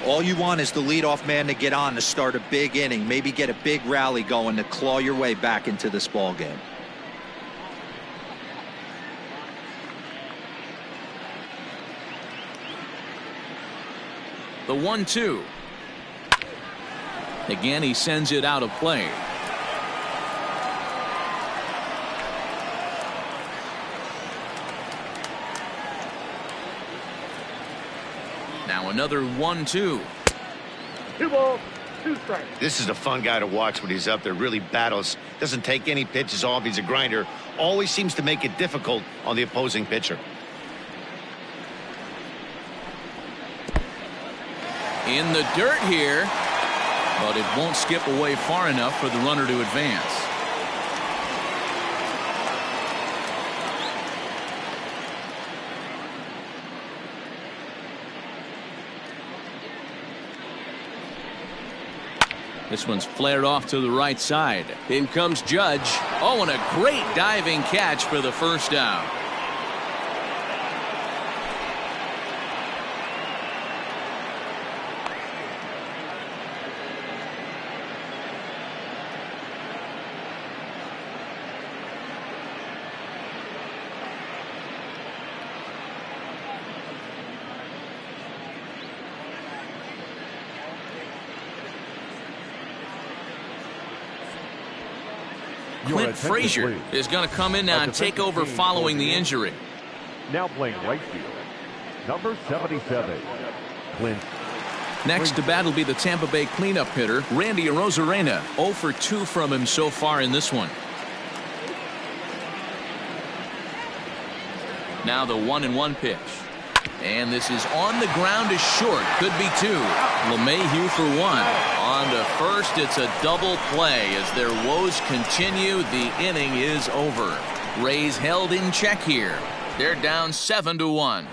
All you want is the leadoff man to get on to start a big inning, maybe get a big rally going to claw your way back into this ball game. The 1-2. Again, he sends it out of play. Now another 1-2. 2 balls, 2 strikes. This is a fun guy to watch when he's up there. Really battles. Doesn't take any pitches off. He's a grinder. Always seems to make it difficult on the opposing pitcher. In the dirt here, but it won't skip away far enough for the runner to advance. This one's flared off to the right side. In comes Judge. Oh, and a great diving catch for the first out. Clint Frazier is going to come in now and take over following the injury. Now playing right field, number 77, Clint. Next to bat will be the Tampa Bay cleanup hitter, Randy Arozarena. 0 for 2 from him so far in this one. Now the 1-1 pitch. And this is on the ground to short. Could be 2. LeMahieu for 1. On to first, it's a double play. As their woes continue, the inning is over. Rays held in check here. They're down 7-1.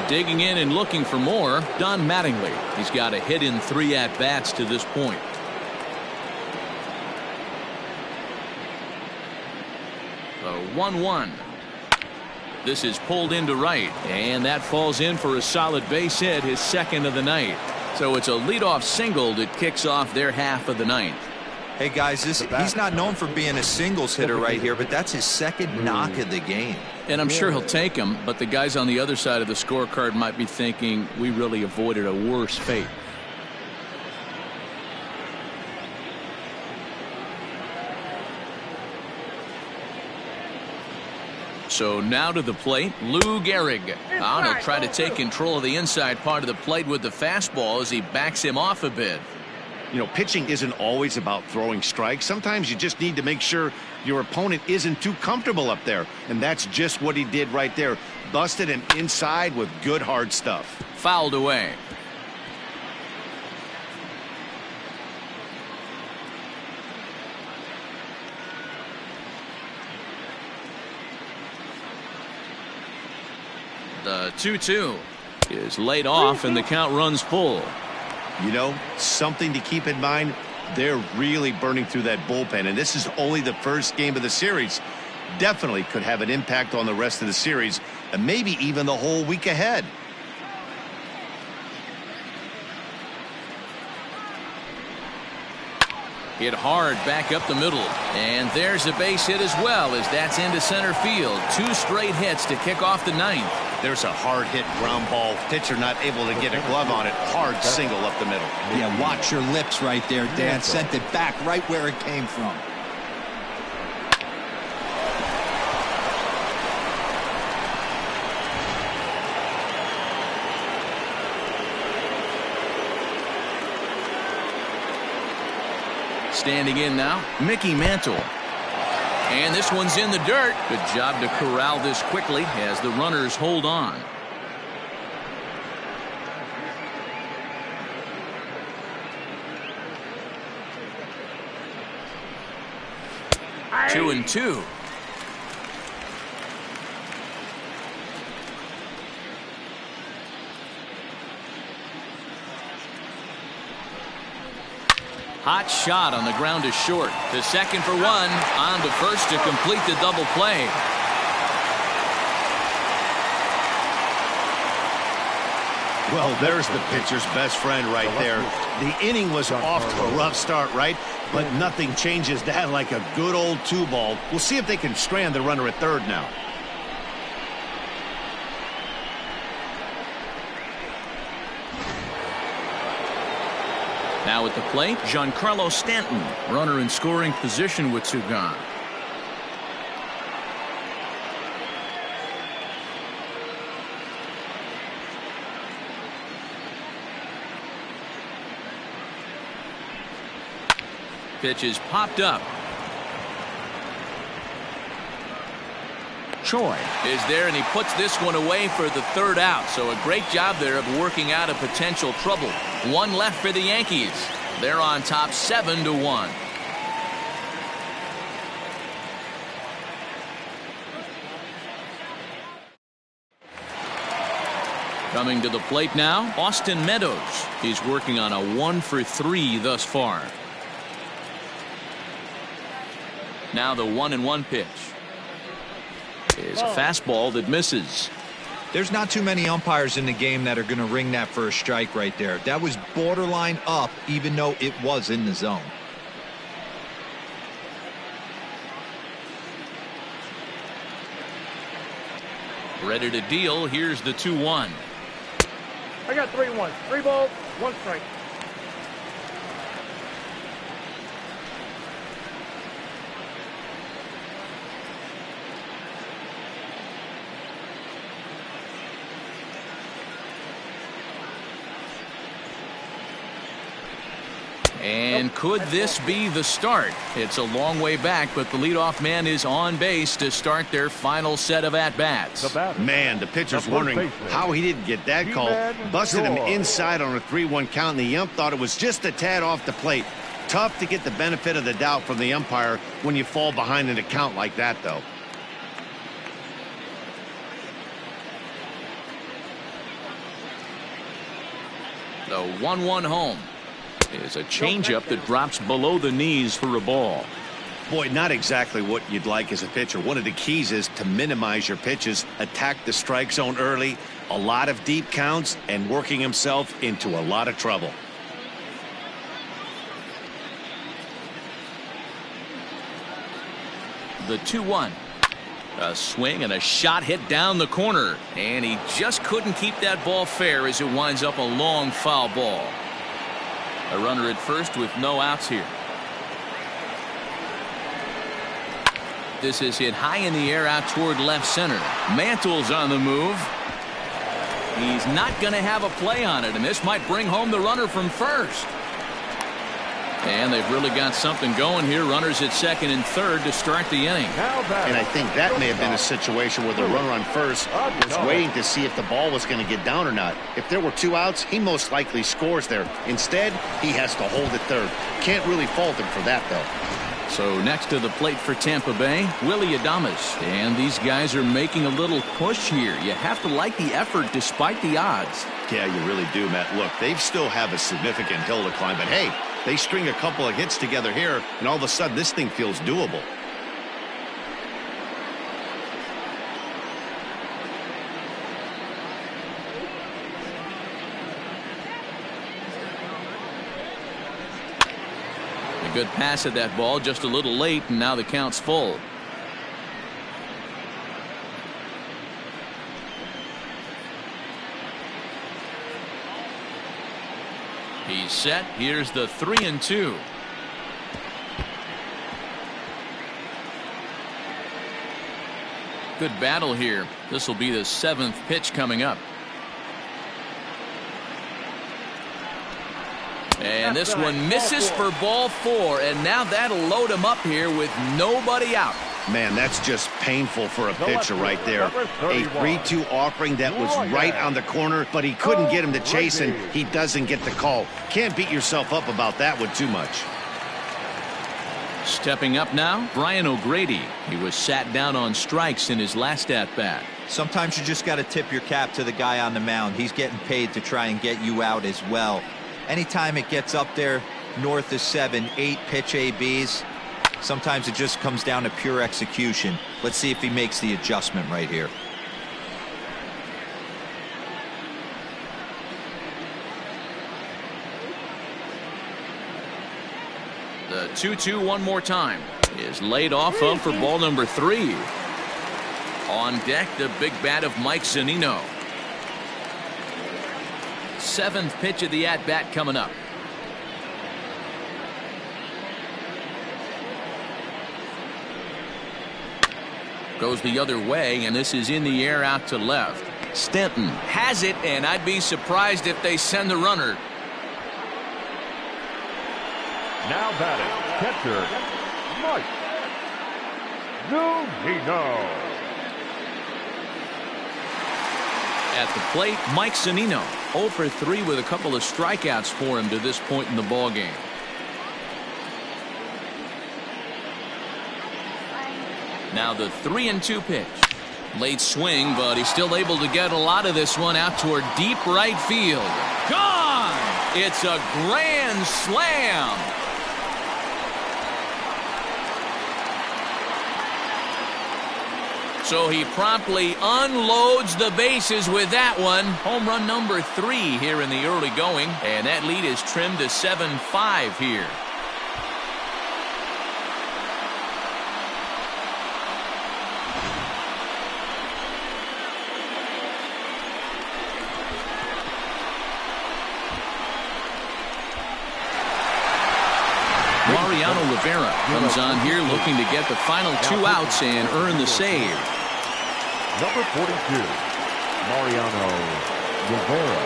Digging in and looking for more, Don Mattingly. He's got a hit in 3 at-bats to this point. The 1-1. This is pulled into right, and that falls in for a solid base hit, his second of the night. So it's a leadoff single that kicks off their half of the ninth. Hey guys, he's not known for being a singles hitter right here, but that's his second knock of the game. And I'm sure he'll take him, but the guys on the other side of the scorecard might be thinking we really avoided a worse fate. So now to the plate, Lou Gehrig. He'll try to take control of the inside part of the plate with the fastball as he backs him off a bit. You know, pitching isn't always about throwing strikes. Sometimes you just need to make sure your opponent isn't too comfortable up there. And that's just what he did right there. Busted him inside with good hard stuff. Fouled away. The 2-2 is laid off and the count runs full. You know, something to keep in mind, they're really burning through that bullpen, and this is only the first game of the series. Definitely could have an impact on the rest of the series and maybe even the whole week ahead. Hit hard back up the middle, and there's a base hit as well as that's into center field. 2 straight hits to kick off the ninth. There's a hard hit ground ball. Pitcher not able to get a glove on it. Hard single up the middle. Yeah, watch your lips right there, Dan. Sent it back right where it came from. Standing in now, Mickey Mantle. And this one's in the dirt. Good job to corral this quickly as the runners hold on. Two and two. Hot shot on the ground to short. To second for 1. On to first to complete the double play. Well, there's the pitcher's best friend right there. The inning was off to a rough start, right? But nothing changes that like a good old 2-ball. We'll see if they can strand the runner at third now. Now at the plate, Giancarlo Stanton, runner in scoring position with 2 gone. Pitch is popped up. Choi is there, and he puts this one away for the third out. So a great job there of working out a potential trouble. One left for the Yankees. They're on top 7-1. Coming to the plate now, Austin Meadows. He's working on a 1-for-3 thus far. Now the 1-1 pitch is a fastball that misses. There's not too many umpires in the game that are going to ring that for a strike right there. That was borderline up, even though it was in the zone. Ready to deal. Here's the 2-1. I got 3-1. 3 balls, 1 strike. And could this be the start? It's a long way back, but the leadoff man is on base to start their final set of at-bats. Man, the pitcher's wondering how he didn't get that call. Busted him inside on a 3-1 count, and the ump thought it was just a tad off the plate. Tough to get the benefit of the doubt from the umpire when you fall behind in a count like that, though. The 1-1 home is a changeup that drops below the knees for a ball. Boy, not exactly what you'd like as a pitcher. One of the keys is to minimize your pitches, attack the strike zone early, a lot of deep counts, and working himself into a lot of trouble. The 2-1. A swing and a shot hit down the corner, and he just couldn't keep that ball fair as it winds up a long foul ball. A runner at first with no outs here. This is hit high in the air out toward left center. Mantle's on the move. He's not going to have a play on it, and this might bring home the runner from first. And they've really got something going here. Runners at second and third to start the inning. And I think that may have been a situation where the runner on first was waiting to see if the ball was going to get down or not. If there were 2 outs, he most likely scores there. Instead, he has to hold at third. Can't really fault him for that, though. So next to the plate for Tampa Bay, Willie Adames. And these guys are making a little push here. You have to like the effort despite the odds. Yeah, you really do, Matt. Look, they still have a significant hill to climb, but hey, they string a couple of hits together here, and all of a sudden this thing feels doable. A good pass at that ball, just a little late, and now the count's full. He's set. Here's the 3-2. Good battle here. This will be the 7th pitch coming up. And this one misses for ball 4, and now that'll load him up here with nobody out. Man, that's just painful for a pitcher right there. A 3-2 offering that was right on the corner, but he couldn't get him to chase, and he doesn't get the call. Can't beat yourself up about that one too much. Stepping up now, Brian O'Grady. He was sat down on strikes in his last at-bat. Sometimes you just got to tip your cap to the guy on the mound. He's getting paid to try and get you out as well. Anytime it gets up there north of 7, 8 pitch ABs, sometimes it just comes down to pure execution. Let's see if he makes the adjustment right here. The 2-2 one more time is laid off of for ball number 3. On deck, the big bat of Mike Zunino. 7th pitch of the at-bat coming up. Goes the other way, and this is in the air out to left. Stanton has it, and I'd be surprised if they send the runner. Now batting, catcher, Mike Zunino. At the plate, Mike Zunino, 0 for 3 with a couple of strikeouts for him to this point in the ballgame. Now the 3-2 pitch. Late swing, but he's still able to get a lot of this one out toward deep right field. Gone! It's a grand slam. So he promptly unloads the bases with that one. Home run number 3 here in the early going, and that lead is trimmed to 7-5 here. Mariano Rivera comes on here looking to get the final 2 outs and earn the save. Number 42, Mariano Rivera.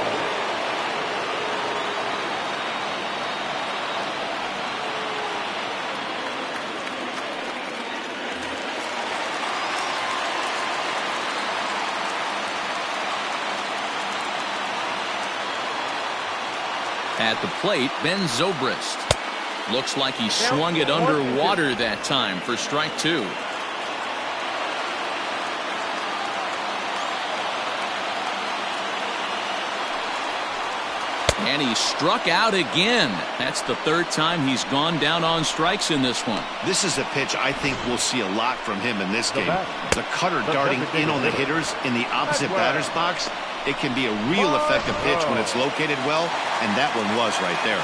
At the plate, Ben Zobrist. Looks like he swung it underwater that time for strike 2. And he struck out again. That's the 3rd time he's gone down on strikes in this one. This is a pitch I think we'll see a lot from him in this game. The cutter darting in on the hitters in the opposite batter's box. It can be a real effective pitch when it's located well, and that one was right there.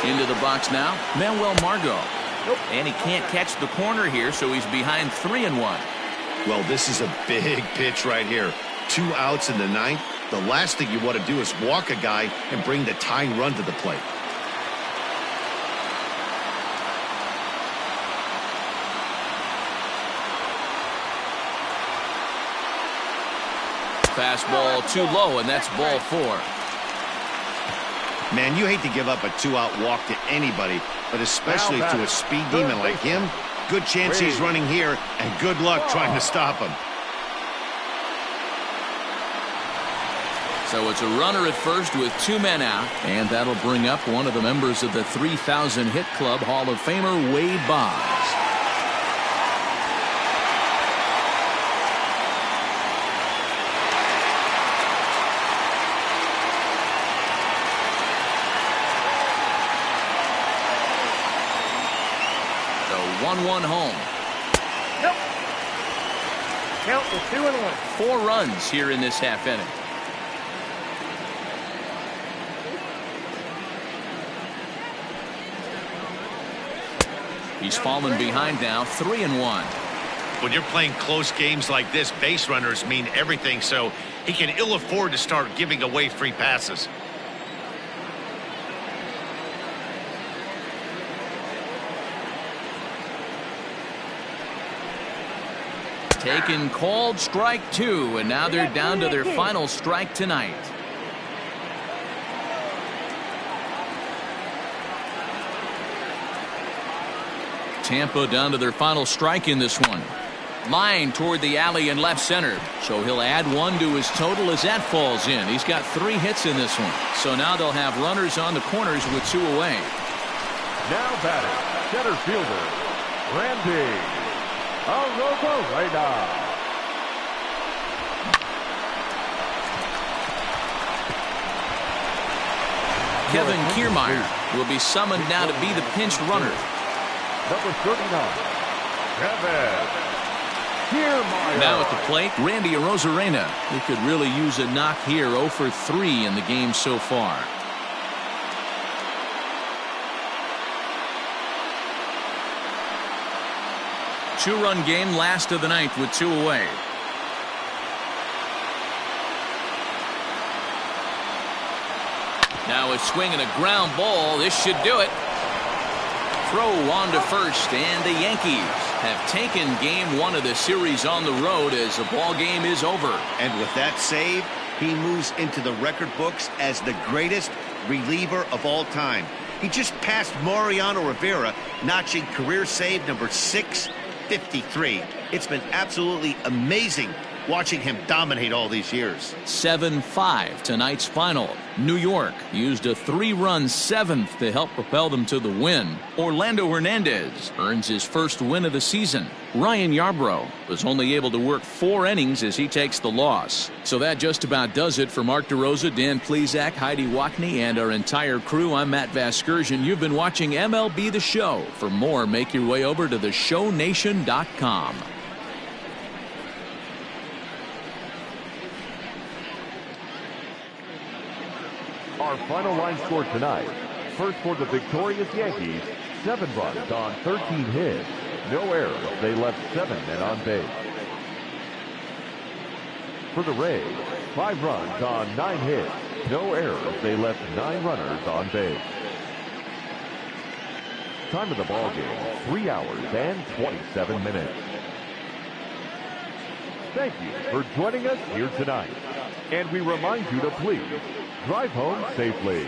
Into the box now, Manuel Margot. And he can't catch the corner here, so he's behind 3-1. Well, this is a big pitch right here. 2 outs in the 9th. The last thing you want to do is walk a guy and bring the tying run to the plate. Fastball too low, and that's ball 4. Man, you hate to give up a 2-out walk to anybody, but especially to a speed demon like him. Good chance he's running here, and good luck trying to stop him. So it's a runner at first with 2 men out, and that'll bring up one of the members of the 3,000 Hit Club, Hall of Famer Wade Boggs. So 1-1 home. Nope. Count to 2-1. 4 runs here in this half inning. He's fallen behind now, 3-1. When you're playing close games like this, base runners mean everything, so he can ill afford to start giving away free passes. Taken, called, strike 2, and now they're down to their final strike tonight. Tampa down to their final strike in this one. Line toward the alley in left center. So he'll add 1 to his total as that falls in. He's got 3 hits in this one. So now they'll have runners on the corners with 2 away. Now batting, center fielder, Randy Arozarena. Kevin Kiermaier will be summoned now to be the pinch runner. Number 39, Kevin Kiermaier. Now at the plate, Randy Arozarena. He could really use a knock here. 0 for 3 in the game so far. Two-run game, last of the ninth with 2 away. Now a swing and a ground ball. This should do it. Throw on to first, and the Yankees have taken game 1 of the series on the road as the ball game is over. And with that save, he moves into the record books as the greatest reliever of all time. He just passed Mariano Rivera, notching career save number 653. It's been absolutely amazing watching him dominate all these years. 7-5 tonight's final. New York used a 3-run seventh to help propel them to the win. Orlando Hernandez earns his first win of the season. Ryan Yarbrough was only able to work 4 innings as he takes the loss. So that just about does it for Mark DeRosa, Dan Plesac, Heidi Wackney, and our entire crew. I'm Matt Vasgersian. You've been watching MLB The Show. For more, make your way over to theshownation.com. Our final line score tonight. First for the victorious Yankees, 7 runs on 13 hits. No errors. They left 7 men on base. For the Rays, 5 runs on 9 hits. No errors. They left 9 runners on base. Time of the ball game, 3 hours and 27 minutes. Thank you for joining us here tonight. And we remind you to please drive home safely.